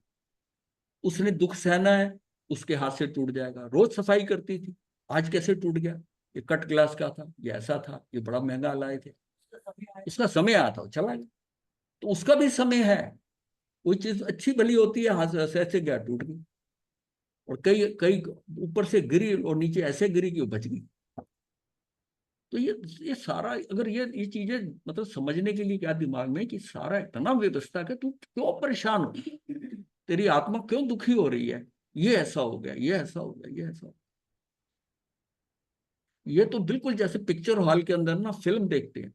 उसने दुख सहना है, उसके हाथ से टूट जाएगा। रोज सफाई करती थी, आज कैसे टूट गया? ये कट ग्लास का था, ये ऐसा था, ये बड़ा महंगा लाए थे, उसका समय आया था, चला गया। तो उसका भी समय है। कोई चीज अच्छी भली होती है, हाथ से ऐसे गया, टूट गई। और कई कई ऊपर से गिरी और नीचे ऐसे गिरी कि वो बच गई। तो ये सारा, अगर ये चीजें मतलब समझने के लिए क्या दिमाग में कि सारा इतना व्यवस्था है, तू क्यों परेशान हो, तेरी आत्मा क्यों दुखी हो रही है, ये ऐसा हो गया, ये ऐसा हो गया, ये ऐसा हो गया। ये तो बिल्कुल जैसे पिक्चर हॉल के अंदर ना फिल्म देखते हैं,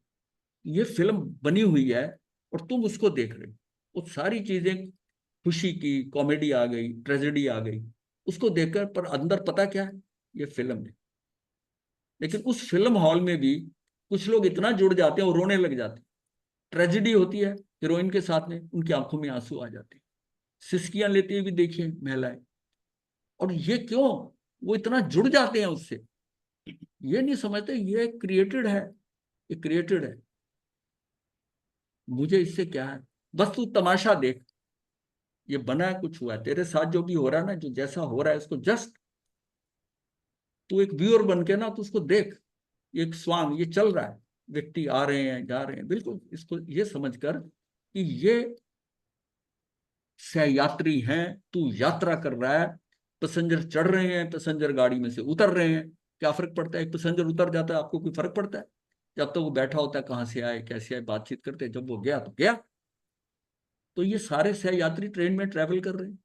ये फिल्म बनी हुई है और तुम उसको देख रहे हो। वो सारी चीजें, खुशी की कॉमेडी आ गई, ट्रेजेडी आ गई, उसको देखकर, पर अंदर पता क्या है, ये फिल्म है। लेकिन उस फिल्म हॉल में भी कुछ लोग इतना जुड़ जाते हैं और रोने लग जाते हैं। ट्रेजेडी होती है हीरोइन के साथ में, उनकी आंखों में आंसू आ जाते हैं, सिसकियां लेती हुई भी देखिए महिलाएं। और ये क्यों? वो इतना जुड़ जाते हैं उससे, ये नहीं समझते ये क्रिएटेड है, ये क्रिएटेड है, मुझे इससे क्या है, बस तू तमाशा देख। ये बना है, कुछ हुआ है तेरे साथ, जो भी हो रहा है ना, जो जैसा हो रहा है उसको जस्ट तू एक व्यूअर बन के ना, तो उसको देख। एक स्वांग, ये चल रहा है, व्यक्ति आ रहे हैं जा रहे हैं, बिल्कुल इसको ये समझकर कि ये सहयात्री हैं, तू यात्रा कर रहा है, पैसेंजर चढ़ रहे हैं, पैसेंजर गाड़ी में से उतर रहे हैं, क्या फर्क पड़ता है? एक पैसेंजर उतर जाता है, आपको कोई फर्क पड़ता है? जब तक वो बैठा होता है, कहाँ से आए कैसे आए बातचीत करते हैं, जब वो गया तो गया। तो ये सारे सहयात्री ट्रेन में ट्रैवल कर रहे हैं।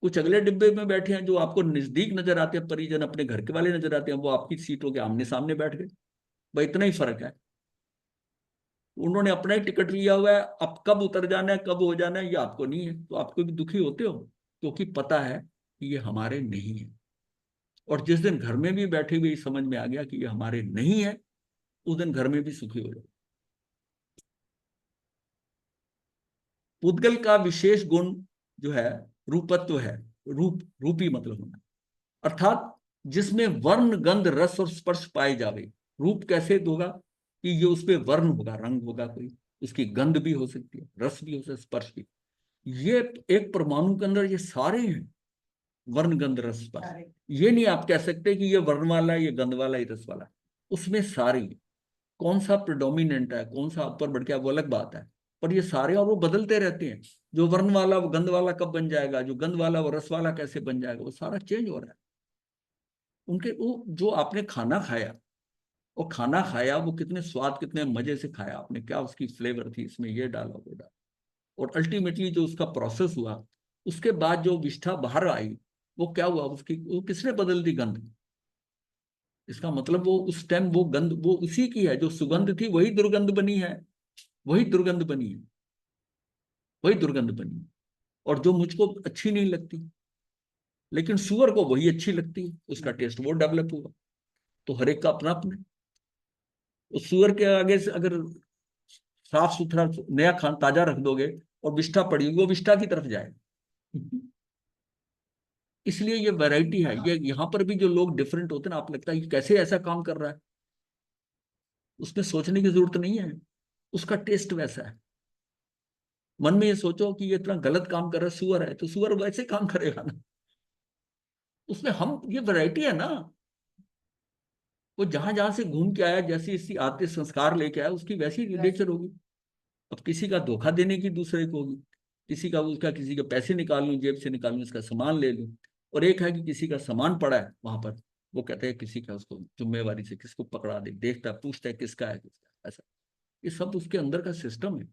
कुछ अगले डिब्बे में बैठे हैं, जो आपको नजदीक नजर आते हैं, परिजन अपने घर के वाले नजर आते हैं, वो आपकी सीटों के आमने सामने बैठ गए। भाई इतना ही फर्क है, उन्होंने अपना ही टिकट लिया हुआ है, अब कब उतर जाना है, कब हो जाना है, ये आपको नहीं है। तो आपको भी दुखी होते हो, क्योंकि पता है कि ये हमारे नहीं है। और जिस दिन घर में भी बैठे हुए समझ में आ गया कि ये हमारे नहीं है, उस दिन घर में भी सुखी हो जाओ। पुद्गल का विशेष गुण जो है रूपत्व है, रूपी मतलब होना, अर्थात जिसमें वर्ण गंध रस और स्पर्श पाए जावे। रूप कैसे होगा कि ये उसपे वर्ण होगा, रंग होगा, कोई उसकी गंध भी हो सकती है, रस भी हो सकता है, स्पर्श भी। ये एक परमाणु के अंदर ये सारे हैं, वर्ण गंध रस स्पर्श। ये नहीं आप कह सकते कि ये वर्ण वाला है, ये गंध वाला है, ये रस वाला है। उसमें सारे हैं। कौन सा प्रिडोमिनेंट है, कौन सा ऊपर बढ़ के, वो अलग बात है, पर ये सारे, और वो बदलते रहते हैं। जो वर्ण वाला वो गंध वाला कब बन जाएगा, जो गंध वाला वो रस वाला कैसे बन जाएगा, वो सारा चेंज हो रहा है। उनके वो जो आपने खाना खाया, और खाना खाया वो कितने स्वाद, कितने मजे से खाया आपने, क्या उसकी फ्लेवर थी, इसमें ये डाला वो डाला, और अल्टीमेटली जो उसका प्रोसेस हुआ, उसके बाद जो विष्ठा बाहर आई, वो क्या हुआ, उसकी वो किसने बदल दी, गंध। इसका मतलब वो उस टाइम वो गंध वो उसी की है, जो सुगंध थी वही दुर्गंध बनी है, वही दुर्गंध बनी है, वही दुर्गंध बनी है। और जो मुझको अच्छी नहीं लगती, लेकिन सुअर को वही अच्छी लगती है, उसका टेस्ट वो डेवलप हुआ। तो हर एक का अपना अपना। उस सुअर के आगे से अगर साफ सुथरा नया खान ताजा रख दोगे और विष्ठा पड़ी, वो विष्ठा की तरफ जाए। इसलिए ये वैरायटी है। ये यहाँ पर भी जो लोग डिफरेंट होते हैं ना, आप लगता है कि कैसे ऐसा काम कर रहा है, उसमें सोचने की जरूरत नहीं है, उसका टेस्ट वैसा है। मन में ये सोचो कि ये इतना गलत काम कर रहा है, सुअर है तो सुअर वैसे काम करेगा ना। उसमें हम, ये वैरायटी है ना, वो जहां जहां से घूम के आया, जैसी इसी आते संस्कार लेके आया, उसकी वैसी नेचर होगी। अब किसी का धोखा देने की दूसरे को होगी, किसी का उसका, किसी के पैसे निकाल लूं, जेब से निकाल लूं, उसका सामान ले लूं। और एक है कि किसी का सामान पड़ा है वहां पर, वो कहते हैं किसी का, उसको जिम्मेवारी से किसको पकड़ा दे, देखता है, पूछता है किसका है, किसका, ऐसा। ये सब उसके अंदर का सिस्टम है।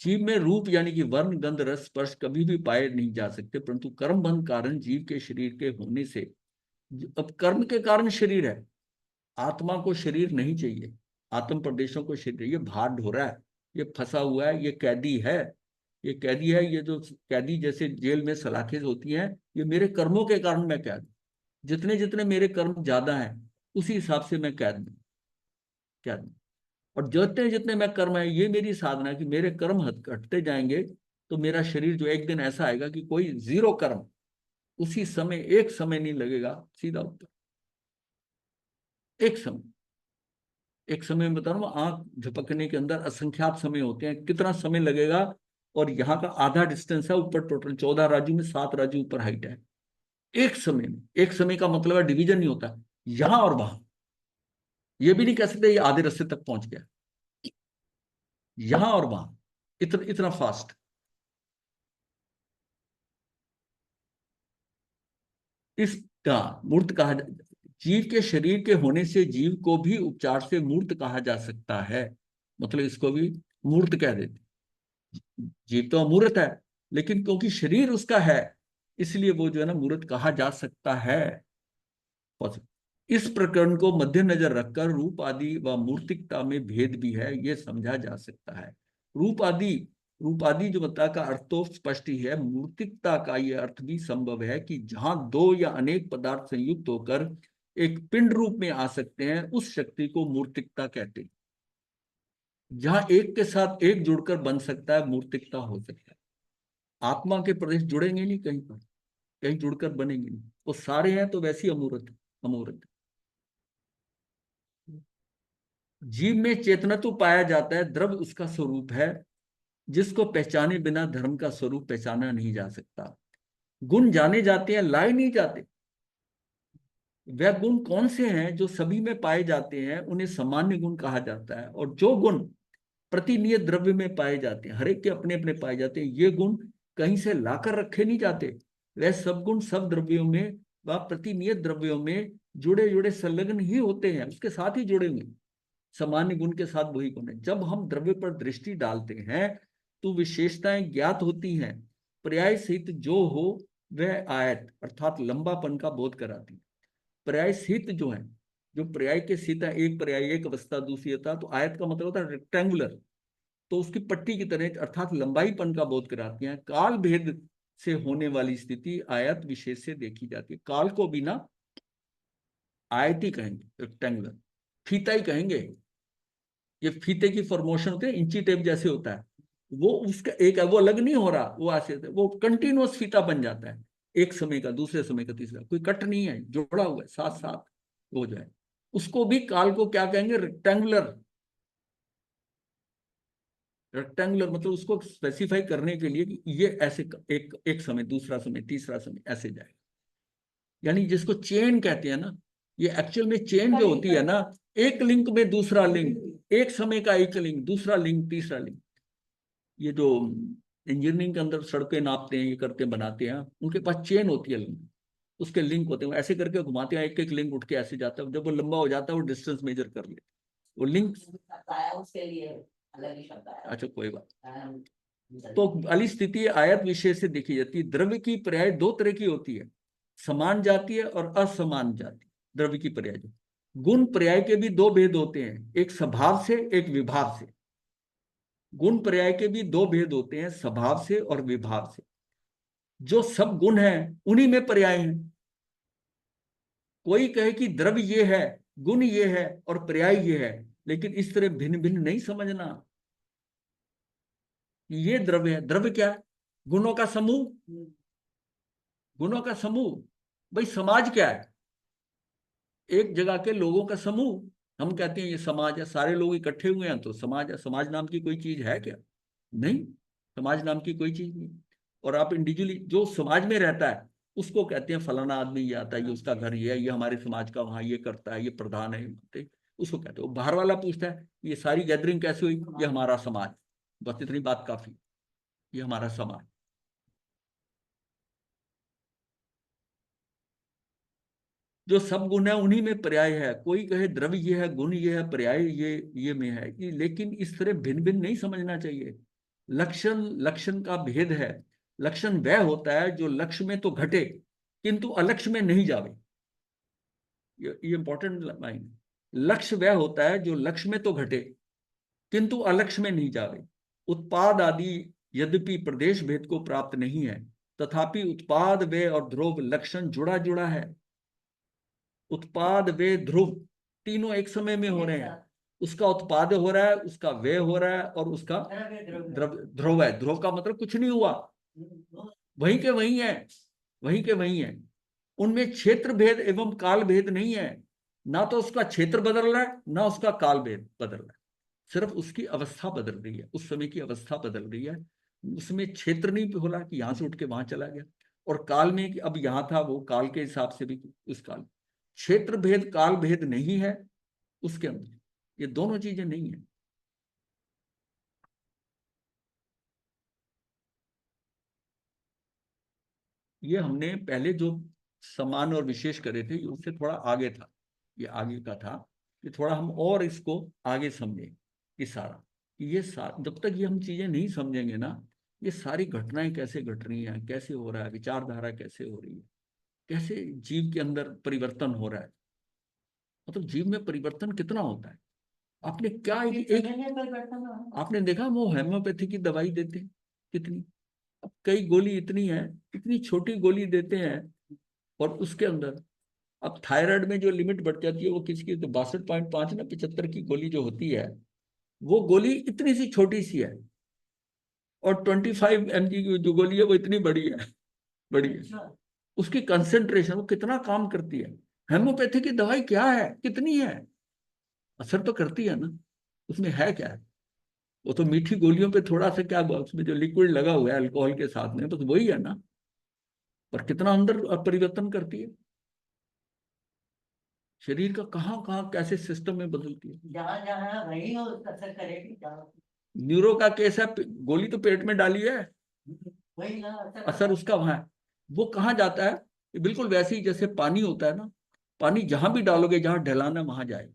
जीव में रूप यानी कि वर्ण गंध रस स्पर्श कभी भी पाए नहीं जा सकते, परंतु कर्म बंध कारण जीव के शरीर के होने से, अब कर्म के कारण शरीर है, आत्मा को शरीर नहीं चाहिए, आत्म प्रदेशों को शरीर, ये भार ढो रहा है, ये फंसा हुआ है, ये कैदी है, ये कैदी है। ये जो कैदी जैसे जेल में सलाखें होती हैं, ये मेरे कर्मों के कारण मैं कैद हूं। जितने जितने मेरे कर्म ज्यादा हैं, उसी हिसाब से मैं कैद हूं, कैद हूं। और जितने जितने मैं कर्म है, ये मेरी साधना कि मेरे कर्म हटते जाएंगे, तो मेरा शरीर जो एक दिन ऐसा आएगा कि कोई जीरो कर्म, उसी समय एक समय नहीं लगेगा, सीधा ऊपर। एक समय, एक समय में बता रहा हूँ, आंख झपकने के अंदर असंख्यात समय होते हैं, कितना समय लगेगा। और यहाँ का आधा डिस्टेंस है ऊपर, टोटल 14 राज्यों में 7 राज्यों ऊपर हाइट है। एक समय में, एक समय का मतलब है डिवीजन नहीं होता, यहां और वहां। ये भी नहीं कह सकते ये आधे रास्ते तक पहुंच गया, यहां और वहां, इतना इतना फास्ट। इसका मूर्त कहा जीव के शरीर के होने से जीव को भी उपचार से मूर्त कहा जा सकता है, मतलब इसको भी मूर्त कह देते। जीव तो अमूर्त है, लेकिन क्योंकि शरीर उसका है, इसलिए वो जो है ना मूर्त कहा जा सकता है। इस प्रकरण को मद्देनजर रखकर रूप आदि व मूर्तिकता में भेद भी है, यह समझा जा सकता है। रूप आदि, रूप आदि जो बता का अर्थ तो स्पष्ट ही है, मूर्तिकता का यह अर्थ भी संभव है कि जहां दो या अनेक पदार्थ संयुक्त होकर एक पिंड रूप में आ सकते हैं, उस शक्ति को मूर्तिकता कहते हैं। जहां एक के साथ एक जुड़कर बन सकता है, मूर्तिकता हो सकता है। आत्मा के प्रदेश जुड़ेंगे नहीं कहीं पर, कहीं जुड़कर बनेंगे नहीं, वो सारे हैं तो वैसी अमूर्त, अमूर्त। जीव में चेतनत्व पाया जाता है, द्रव्य उसका स्वरूप है, जिसको पहचाने बिना धर्म का स्वरूप पहचाना नहीं जा सकता। गुण जाने जाते हैं, लाए नहीं जाते। वह गुण कौन से हैं जो सभी में पाए जाते हैं, उन्हें सामान्य गुण कहा जाता है। और जो गुण प्रतिनियत द्रव्य में पाए जाते हैं, हर एक के अपने अपने पाए जाते हैं, ये गुण कहीं से लाकर रखे नहीं जाते। वह सब गुण सब द्रव्यों में व प्रतिनियत द्रव्यों में जुड़े जुड़े संलग्न ही होते हैं, उसके साथ ही जुड़े हुए, सामान्य गुण के साथ वही गुण है। जब हम द्रव्य पर दृष्टि डालते हैं तो विशेषताएं ज्ञात होती हैं, पर्याय सहित जो हो वह आयत अर्थात लंबापन का बोध कराती है। पर्याय सहित जो है, जो पर्याय के सहित है, एक पर्याय एक अवस्था दूसरी अवस्था, तो आयत का मतलब होता है रेक्टेंगुलर, तो उसकी पट्टी की तरह अर्थात लंबाईपन का बोध कराती हैं। काल भेद से होने वाली स्थिति आयत विशेष से देखी जाती है। काल को भी ना आयत ही कहेंगे, रेक्टेंगुलर, फीता ही कहेंगे। ये फीते की फॉर्मेशन होते हैं, इंची टेप जैसे होता है, वो उसका एक है, वो अलग नहीं हो रहा, वो ऐसे वो कंटिन्यूअस फीता बन जाता है, एक समय का दूसरे समय का तीसरा, कोई कट नहीं है, जोड़ा हुआ है साथ साथ हो जाए। उसको भी काल को क्या कहेंगे? रेक्टेंगुलर। रेक्टेंगुलर मतलब उसको स्पेसिफाई करने के लिए कि ये ऐसे एक एक समय, दूसरा समय, तीसरा समय, ऐसे जाएगा। यानी जिसको चेन कहते हैं ना, ये एक्चुअल में चेन जो होती है ना, एक लिंक में दूसरा लिंक, एक समय का एक लिंक, दूसरा लिंक, तीसरा लिंक। ये जो इंजीनियरिंग के अंदर सड़कें नापते हैं, ये करते हैं, बनाते हैं, उनके पास चेन होती है लिंक, उसके लिंक होते हैं, ऐसे करके घुमाते हैं, एक एक लिंक उठ के ऐसे जाता है, जब वो लंबा हो जाता है वो डिस्टेंस मेजर कर लेते वो लिंक। उसके लिए अलग ही शब्द आया। अच्छा कोई बात। तो वाली स्थिति आयत विषय से देखी जाती है। द्रव्य की पर्याय दो तरह की होती है, समान जातीय और असमान जातीय द्रव्य की पर्याय। गुण पर्याय के भी दो भेद होते हैं, एक स्वभाव से, एक विभाव से। गुण पर्याय के भी दो भेद होते हैं, स्वभाव से और विभाव से। जो सब गुण है उन्हीं में पर्याय है। कोई कहे कि द्रव्य ये है, गुण ये है और पर्याय ये है, लेकिन इस तरह भिन्न भिन्न नहीं समझना। ये द्रव्य है, द्रव्य क्या है? गुणों का समूह। गुणों का समूह। भाई समाज क्या है? एक जगह के लोगों का समूह। हम कहते हैं ये समाज है, सारे लोग इकट्ठे हुए हैं तो समाज है। समाज नाम की कोई चीज है क्या? नहीं, समाज नाम की कोई चीज नहीं। और आप इंडिविजुअली जो समाज में रहता है उसको कहते हैं फलाना आदमी ये आता है, ये उसका घर ये है, ये हमारे समाज का वहाँ ये करता है, ये प्रधान है, उसको कहते हैं। बाहर वाला पूछता है ये सारी गैदरिंग कैसे हुई? ये हमारा समाज। बस इतनी बात काफी, ये हमारा समाज। जो सब गुण है उन्हीं में पर्याय है। कोई कहे द्रव्य ये है, गुण ये है, पर्याय ये में है, लेकिन इस तरह भिन्न भिन्न नहीं समझना चाहिए। लक्षण, लक्षण का भेद है। लक्षण वह होता है जो लक्ष्य में तो घटे किंतु अलक्ष्य में नहीं जावे। ये इंपॉर्टेंट लाइन। लक्ष्य वह होता है जो लक्ष्य में तो घटे किंतु अलक्ष्य में नहीं जावे। उत्पाद आदि यद्यपि प्रदेश भेद को प्राप्त नहीं है, तथापि उत्पाद वे और ध्रुव लक्षण जुड़ा जुड़ा है। उत्पाद वे ध्रुव तीनों एक समय में हो रहे हैं। उसका उत्पाद हो रहा है, उसका व्यय हो रहा है और उसका ध्रुव है। ध्रुव का मतलब कुछ नहीं हुआ, वहीं के वहीं है, वहीं के वहीं है। उनमें क्षेत्र भेद एवं काल भेद नहीं है। ना तो उसका क्षेत्र बदल रहा है, ना उसका काल भेद बदल रहा है। सिर्फ उसकी अवस्था बदल रही है, उस समय की अवस्था बदल रही है। उसमें क्षेत्र नहीं होला कि यहां से उठ के वहां चला गया, और काल में कि अब यहां था, वो काल के हिसाब से भी उस काल। क्षेत्र भेद काल भेद नहीं है उसके अंदर, ये दोनों चीजें नहीं है। ये हमने पहले जो समान और विशेष करे थे उससे थोड़ा आगे था, ये आगे का था। ये थोड़ा हम और इसको आगे समझें कि सारा, ये जब तक ये हम चीजें नहीं समझेंगे ना, ये सारी घटनाएं कैसे घट रही हैं, कैसे हो रहा है, विचारधारा कैसे हो रही है, कैसे जीव के अंदर परिवर्तन हो रहा है। मतलब जीव में परिवर्तन कितना होता है। आपने क्या एक आपने देखा वो होम्योपैथी की दवाई देते हैं कितनी, अब कई गोली इतनी है, इतनी छोटी गोली देते हैं, और उसके अंदर अब थायराइड में जो लिमिट बढ़ जाती है वो किसी की, तो 62.5 ना 75 की गोली जो होती है, वो गोली इतनी सी छोटी सी है, और 25 mg की जो गोली है वो इतनी बड़ी है, बड़ी है। उसकी कंसेंट्रेशन वो कितना काम करती है। हेमोपैथी की दवाई क्या है, कितनी है, असर तो करती है ना। उसमें है क्या है? वो तो मीठी गोलियों पे थोड़ा सा क्या, उसमें जो लिक्विड लगा हुआ है अल्कोहल के साथ में, बस वही है ना, पर कितना अंदर परिवर्तन करती है। शरीर का कहाँ कहाँ कैसे सिस्टम में बदलती है। जहाँ जहाँ वही हो असर करेगी जहाँ, न्यूरो का केस है, गोली तो पेट में डाली है, वही ना असर उसका वहां है। वो कहाँ जाता है? ये बिल्कुल वैसे ही जैसे पानी होता है ना, पानी जहां भी डालोगे, जहां ढलाना वहां जाए,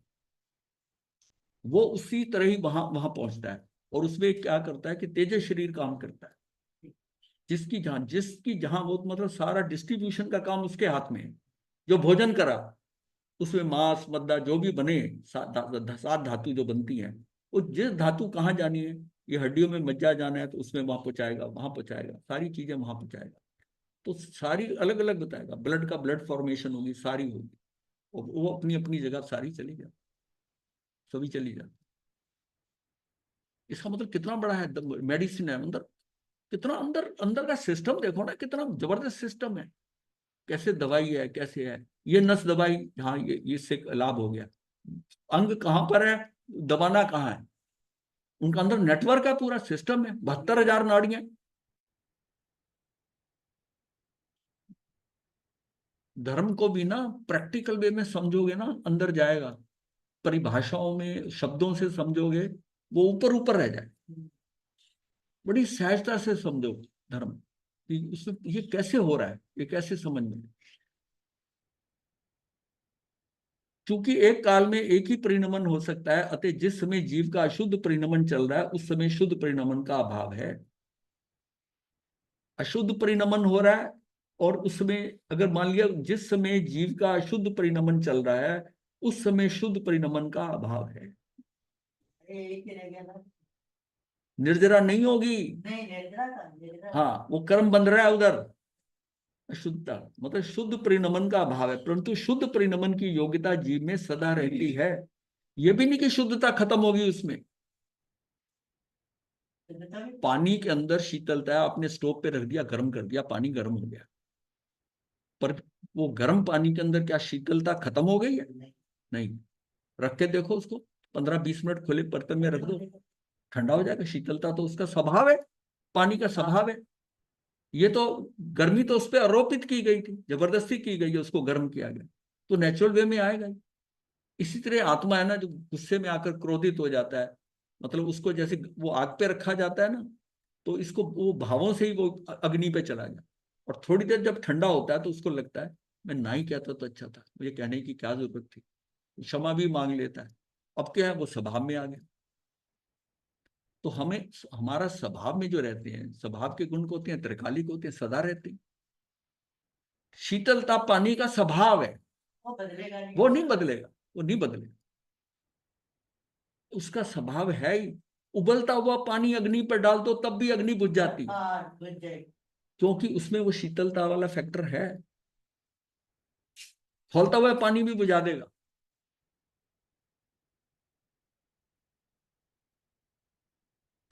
वो उसी तरह ही वहां वहां पहुंचता है। और उसमें क्या करता है कि तेजस शरीर काम करता है। जिसकी जहां वो मतलब सारा डिस्ट्रीब्यूशन का काम उसके हाथ में है। जो भोजन करा, उसमें मांस मद्दा जो भी बने, सात धातु जो बनती हैं, वो जिस धातु कहाँ जानी है, ये हड्डियों में मज्जा जाना है तो उसमें वहां पहुंचाएगा, वहां पहुंचाएगा, सारी चीजें वहां पहुंचाएगा। तो सारी अलग अलग बताएगा, ब्लड का ब्लड फॉर्मेशन होगी, सारी होगी, और वो अपनी अपनी जगह सारी चली जाती, सभी चली जाती। इसका मतलब कितना बड़ा है मेडिसिन है अंदर, कितना अंदर अंदर का सिस्टम देखो ना, कितना जबरदस्त सिस्टम है, कैसे दवाई है, कैसे है ये नस दवाई, हाँ ये इससे लाभ हो गया, अंग कहाँ पर है, दबाना कहाँ है, उनका अंदर नेटवर्क का पूरा सिस्टम है, 72,000 नाड़ियां। धर्म को भी ना प्रैक्टिकल वे में समझोगे ना अंदर जाएगा, परिभाषाओं में शब्दों से समझोगे वो ऊपर ऊपर रह जाए, बड़ी सहजता से समझो धर्म कि इसमें ये कैसे हो रहा है, ये कैसे समझ में। क्योंकि एक काल में एक ही परिणमन हो सकता है, अतः जिस समय जीव का अशुद्ध परिणमन चल रहा है उस समय शुद्ध परिणमन का अभाव है। अशुद्ध परिणमन हो रहा है और उसमें अगर मान लिया जिस समय जीव का अशुद्ध परिणमन चल रहा है उस समय शुद्ध परिणमन का अभाव है। एक ही रह गया ना। निर्जरा नहीं होगी, नहीं, निर्जरा का निर्जरा। हाँ वो कर्म बन रहा है उधर, अशुद्धता मतलब शुद्ध परिणमन का अभाव है, परंतु शुद्ध परिणमन की योग्यता जीव में सदा रहती है। ये भी नहीं कि शुद्धता खत्म होगी उसमें। पानी के अंदर शीतलता है, आपने स्टोव पे रख दिया, गर्म कर दिया, पानी गर्म हो गया, पर वो गर्म पानी के अंदर क्या शीतलता खत्म हो गई है? नहीं। रख के देखो उसको 15-20 मिनट खुले बर्तन में रख दो, ठंडा हो जाएगा। शीतलता तो उसका स्वभाव है, पानी का स्वभाव है। ये तो गर्मी तो उस पर आरोपित की गई थी, जबरदस्ती की गई है, उसको गर्म किया गया, तो नेचुरल वे में आएगा ही। इसी तरह आत्मा है ना, जो गुस्से में आकर क्रोधित हो जाता है, मतलब उसको जैसे वो आग पे रखा जाता है ना, तो इसको वो भावों से ही वो अग्नि पे चला गया, और थोड़ी देर जब ठंडा होता है तो उसको लगता है मैं ना ही कहता तो अच्छा था, मुझे कहने की क्या जरूरत थी, क्षमा भी मांग लेता है। अब क्या है, वो स्वभाव में आ गया। तो हमें हमारा स्वभाव में जो रहते हैं, स्वभाव के गुण को होते हैं, त्रिकालिक होते हैं, सदा रहते हैं। शीतलता पानी का स्वभाव है, वो बदलेगा नहीं। वो नहीं बदलेगा, वो नहीं बदलेगा, उसका स्वभाव है ही। उबलता हुआ पानी अग्नि पर डाल दो तब भी अग्नि बुझ जाती, हाँ, बुझ जाएगी। क्योंकि उसमें वो शीतलता वाला फैक्टर है। खौलता हुआ पानी भी बुझा देगा।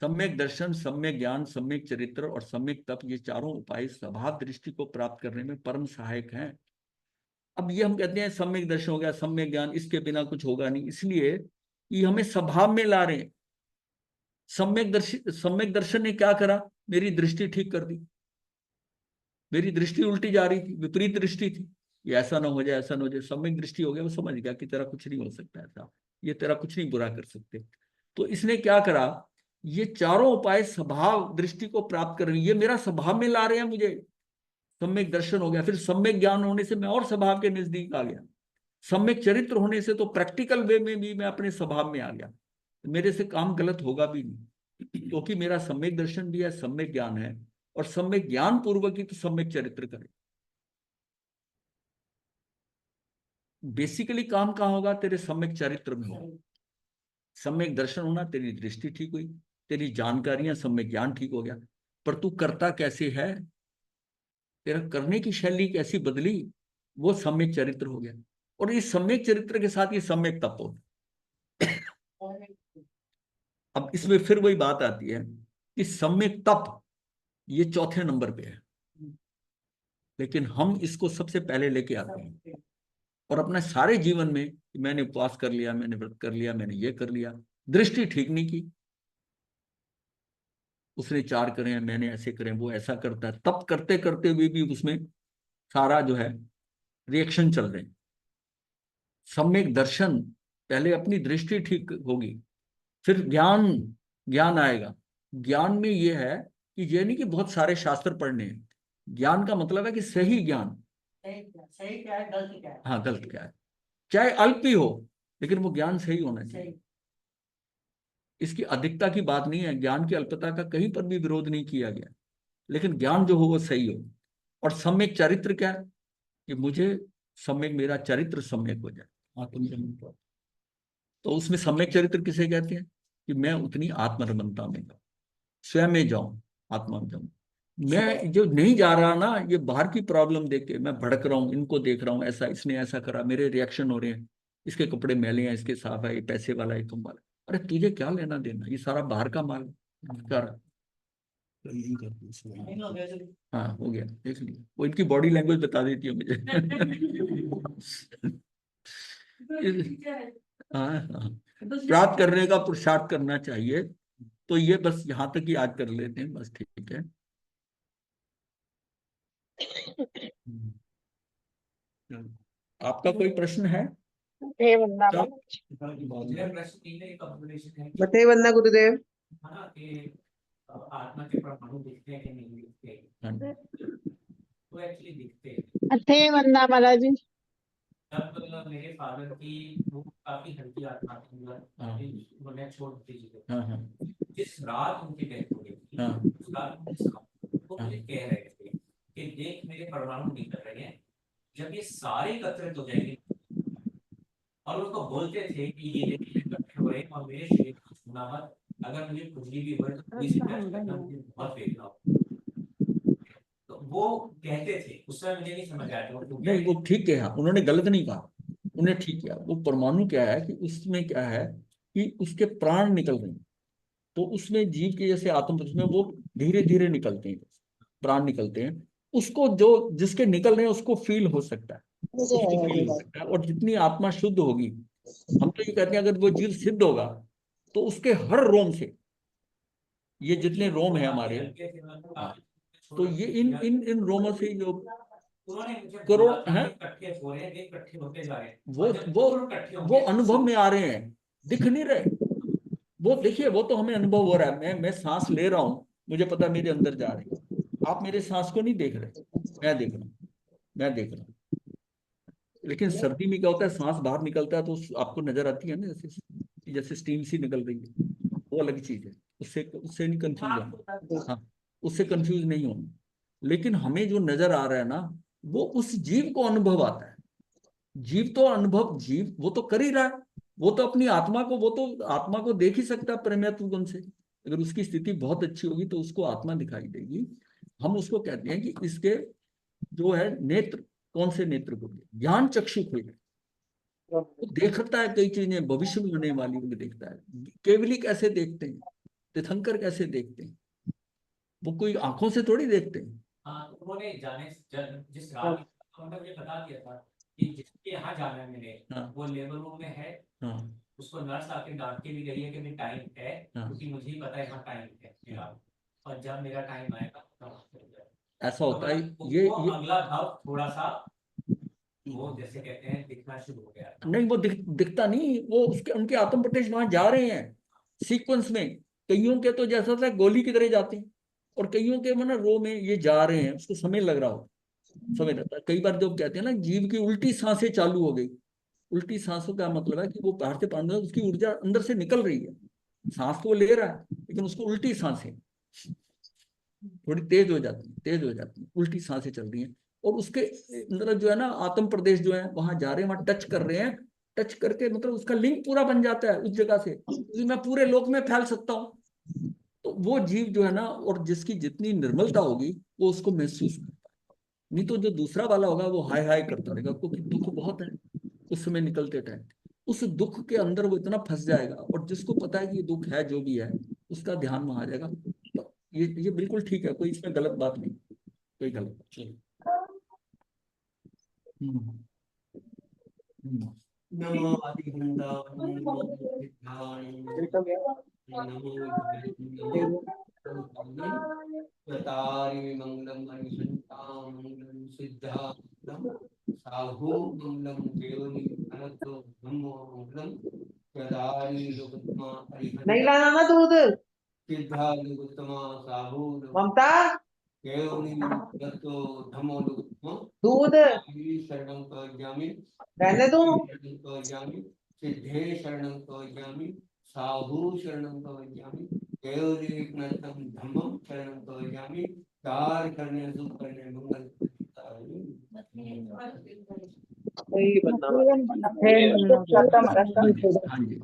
सम्यक दर्शन, सम्यक ज्ञान, सम्यक चरित्र और सम्यक तप, ये चारों उपाय स्वभाव दृष्टि को प्राप्त करने में परम सहायक हैं। अब ये हम कहते हैं सम्यक दर्शन हो गया, सम्यक ज्ञान, इसके बिना कुछ होगा नहीं, इसलिए ये हमें स्वभाव में ला रहे हैं। सम्यक दर्शन ने क्या करा, मेरी दृष्टि ठीक कर दी। मेरी दृष्टि उल्टी जा रही थी, विपरीत दृष्टि थी, ये ऐसा ना हो जाए, ऐसा ना हो जाए। सम्यक दृष्टि हो गया, वो समझ गया कि तेरा कुछ नहीं हो सकता ऐसा, ये तेरा कुछ नहीं बुरा कर सकते। तो इसने क्या करा, ये चारों उपाय स्वभाव दृष्टि को प्राप्त कर रहे हैं, ये मेरा स्वभाव में ला रहे हैं मुझे। सम्यक दर्शन हो गया, फिर सम्यक ज्ञान होने से मैं और स्वभाव के नजदीक आ गया। सम्यक चरित्र होने से तो प्रैक्टिकल वे में भी मैं अपने स्वभाव में आ गया, मेरे से काम गलत होगा भी नहीं, क्योंकि मेरा सम्यक दर्शन भी है, सम्यक ज्ञान है, और सम्यक ज्ञान पूर्वक ही तो सम्यक चरित्र करे। बेसिकली काम कहाँ होगा, तेरे सम्यक चरित्र में होगा। सम्यक दर्शन होना, तेरी दृष्टि ठीक हुई, तेरी जानकारियां, सम्यक ज्ञान ठीक हो गया, पर तू करता कैसे है, तेरा करने की शैली कैसी बदली, वो सम्यक चरित्र हो गया। और इस सम्यक चरित्र के साथ ये सम्यक तप हो। अब इसमें फिर वही बात आती है कि सम्यक तप ये चौथे नंबर पे है, लेकिन हम इसको सबसे पहले लेके आते हैं, और अपने सारे जीवन में मैंने उपवास कर लिया, मैंने व्रत कर लिया, मैंने ये कर लिया, दृष्टि ठीक नहीं की। उसने 4 करे, मैंने ऐसे करे, वो ऐसा करता है, तप करते करते हुए भी उसमें सारा जो है रिएक्शन चल रहे हैं। सम्यक दर्शन, पहले अपनी दृष्टि ठीक होगी, फिर ज्ञान, ज्ञान आएगा। ज्ञान में ये है कि ये नहीं कि बहुत सारे शास्त्र पढ़ने हैं, ज्ञान का मतलब है कि सही ज्ञान। सही क्या है, गलत क्या है। हाँ, गलत क्या है, चाहे अल्प ही हो, लेकिन वो ज्ञान सही होना चाहिए। इसकी अधिकता की बात नहीं है, ज्ञान की अल्पता का कहीं पर भी विरोध नहीं किया गया, लेकिन ज्ञान जो हो वो सही हो। और सम्यक चरित्र क्या है, कि मुझे सम्यक, मेरा चरित्र सम्यक हो जाए। हाँ, तो उसमें सम्यक चरित्र किसे कहते हैं, कि मैं उतनी आत्मरमणता में जाऊं, स्वयं में जाऊं, आत्मा में जाऊं। मैं जो नहीं जा रहा ना, ये बाहर की प्रॉब्लम देख के मैं भड़क रहा हूँ, इनको देख रहा हूँ, ऐसा इसने ऐसा करा, मेरे रिएक्शन हो रहे हैं, इसके कपड़े मैले हैं, इसके साफ है, ये पैसे वाला है, कम वाला है। अरे तुझे क्या लेना देना, ये सारा बाहर का माल कर। तो यही करते हैं इसमें। हाँ हो गया, देख लिया, वो इनकी बॉडी लैंग्वेज बता देती है मुझे। हाँ हाँ, प्राप्त करने का पुरुषार्थ करना चाहिए। तो ये बस यहाँ तक ही आज कर लेते हैं, बस ठीक है। आपका कोई प्रश्न है? हे वृंदावन। बते वंदना गुरुदेव। आत्मा के परमाणु दिखते हैं कि नहीं दिखते? तो एक्चुअली दिखते हैं। अथे वंदना महाराज जी। जब मेरे फादर की वो काफी हल्की आत्मा थी, उन्होंने छोड़ दी थी। जिस रात उनकी डेथ हो गई थी, उस रात वो मुझे कह रहे थे कि देख मेरे परमाणु निकल रहे हैं, जब ये सारे एकत्रित हो जाएंगे, और उसको बोलते थे कि ये इकट्ठे हो रहे हैं और मेरे शरीर को छूना मत, अगर मुझे कुछ भी हुआ तो कोई बहुत फेंकना हो। तो वो कहते थे, उस समय मुझे नहीं समझ आया था। नहीं वो ठीक है, उन्होंने गलत नहीं कहा, उन्हें ठीक किया। वो परमाणु क्या है कि उसमें क्या है कि उसके प्राण निकल रहे हैं, तो उसमें जीव के जैसे आत्म में वो धीरे धीरे निकलते हैं, प्राण निकलते हैं। उसको जो जिसके निकल रहे हैं उसको फील हो सकता है, उसको फील हो सकता है। और जितनी आत्मा शुद्ध होगी, हम तो ये कहते हैं अगर वो जीव सिद्ध होगा तो उसके हर रोम से, ये जितने रोम है हमारे, तो ये इन इन इन रोमों से जो करोड़ हैं वो अनुभव में आ रहे हैं, दिख नहीं रहे। वो देखिए, वो तो हमें अनुभव हो रहा है। मैं सांस ले रहा हूँ, मुझे पता मेरे अंदर जा रही है। आप मेरे सांस को नहीं देख रहे, मैं देख रहा हूँ, मैं देख रहा हूँ। लेकिन सर्दी में क्या होता है, सांस बाहर निकलता है तो आपको नजर आती है ना, जैसे जैसे स्टीम सी निकल रही है, वो अलग चीज है। उससे उससे नहीं कंफ्यूज होना, हाँ उससे कंफ्यूज नहीं होना। लेकिन हमें जो नजर आ रहा है ना, वो उस जीव को अनुभव आता है। जीव तो अनुभव, जीव वो तो कर ही रहा है, वो तो अपनी आत्मा को, वो तो आत्मा को देख ही सकता है परमेत्व गुण से। अगर उसकी स्थिति बहुत अच्छी होगी तो उसको आत्मा दिखाई देगी। हम उसको कहते हैं कि इसके जो है नेत्र, कौन से नेत्र को, ज्ञान चक्षु खुल गए, वो देखता है कई चीजें भविष्य में होने वाली वो देखता है। केवली कैसे देखते हैं, तीर्थंकर कैसे देखते हैं, वो कोई आंखों से थोड़ी देखते हैं। हाँ, तो उन्होंने जिस रात उन्होंने मुझे बता दिया था कि जिसके यहाँ जाना है मैंने, वो लेबर रूम में है। उसको नर्स आके डांट के भी गई है कि मेरा टाइम है, क्योंकि मुझे ही पता है यहाँ टाइम है मेरा, और जब मेरा टाइम आएगा ऐसा होता है। ये अगला भाव थोड़ा सा वो जैसे कहते हैं दिखना शुरू हो गया। नहीं वो दिखता नहीं, वो उसके उनके आत्म प्रत्यक्ष वहां जा रहे हैं सीक्वेंस में। कईयों के तो जैसा था गोली की तरह जाते हैं, और कईयों के मतलब रो में ये जा रहे हैं, उसको समय लग रहा हो, समय लगता है। कई बार जो कहते हैं ना जीव की उल्टी सांसें चालू हो गई, उल्टी सांसों का मतलब है कि वो बाहर से पानी, उसकी ऊर्जा अंदर से निकल रही है, सांस तो वो ले रहा है लेकिन उसको उल्टी सांसें थोड़ी तेज हो जाती है, तेज हो जाती है, उल्टी सांसें चल रही हैं। और उसके अंदर जो है ना आत्म प्रदेश जो है वहां जा रहे हैं, वहां टच कर रहे हैं, टच करके मतलब उसका लिंक पूरा बन जाता है उस जगह से, क्योंकि मैं पूरे लोक में फैल सकता हूँ। तो वो जीव जो है ना, और जिसकी जितनी निर्मलता होगी वो उसको महसूस करता है। नहीं तो जो दूसरा वाला होगा वो हाय हाय करता रहेगा, क्योंकि दुख बहुत है उस समय निकलते टाइम। उस दुख के अंदर वो इतना फंस जाएगा, और जिसको पता है कि ये दुख है जो भी है, उसका ध्यान वहां आ जाएगा। तो ये बिल्कुल ठीक है, कोई इसमें गलत बात नहीं, कोई गलत बात नहीं। नमो आदिगंधाय चतारि मंगलम अनुसंतां मंगलम सिद्धार्थम साहु मंगलम केवली अनंतो ब्रह्मो मंगलम चतारि लोकत्मा नहीं लाना ना दूध। सिद्धार्थि उत्तमा साहु ममता केवली अनंतो धम्मो लोकत्मा दूध शरणं करिष्यामि रहने दो। शरणं करिष्यामि सिद्धे शरणं करिष्यामि साहु शरणं करिष्यामि केवली अनंतं धम्मं शरणं करिष्यामि। कार्य करने सुख करने मंगल वही बनना। हे हाँ जी।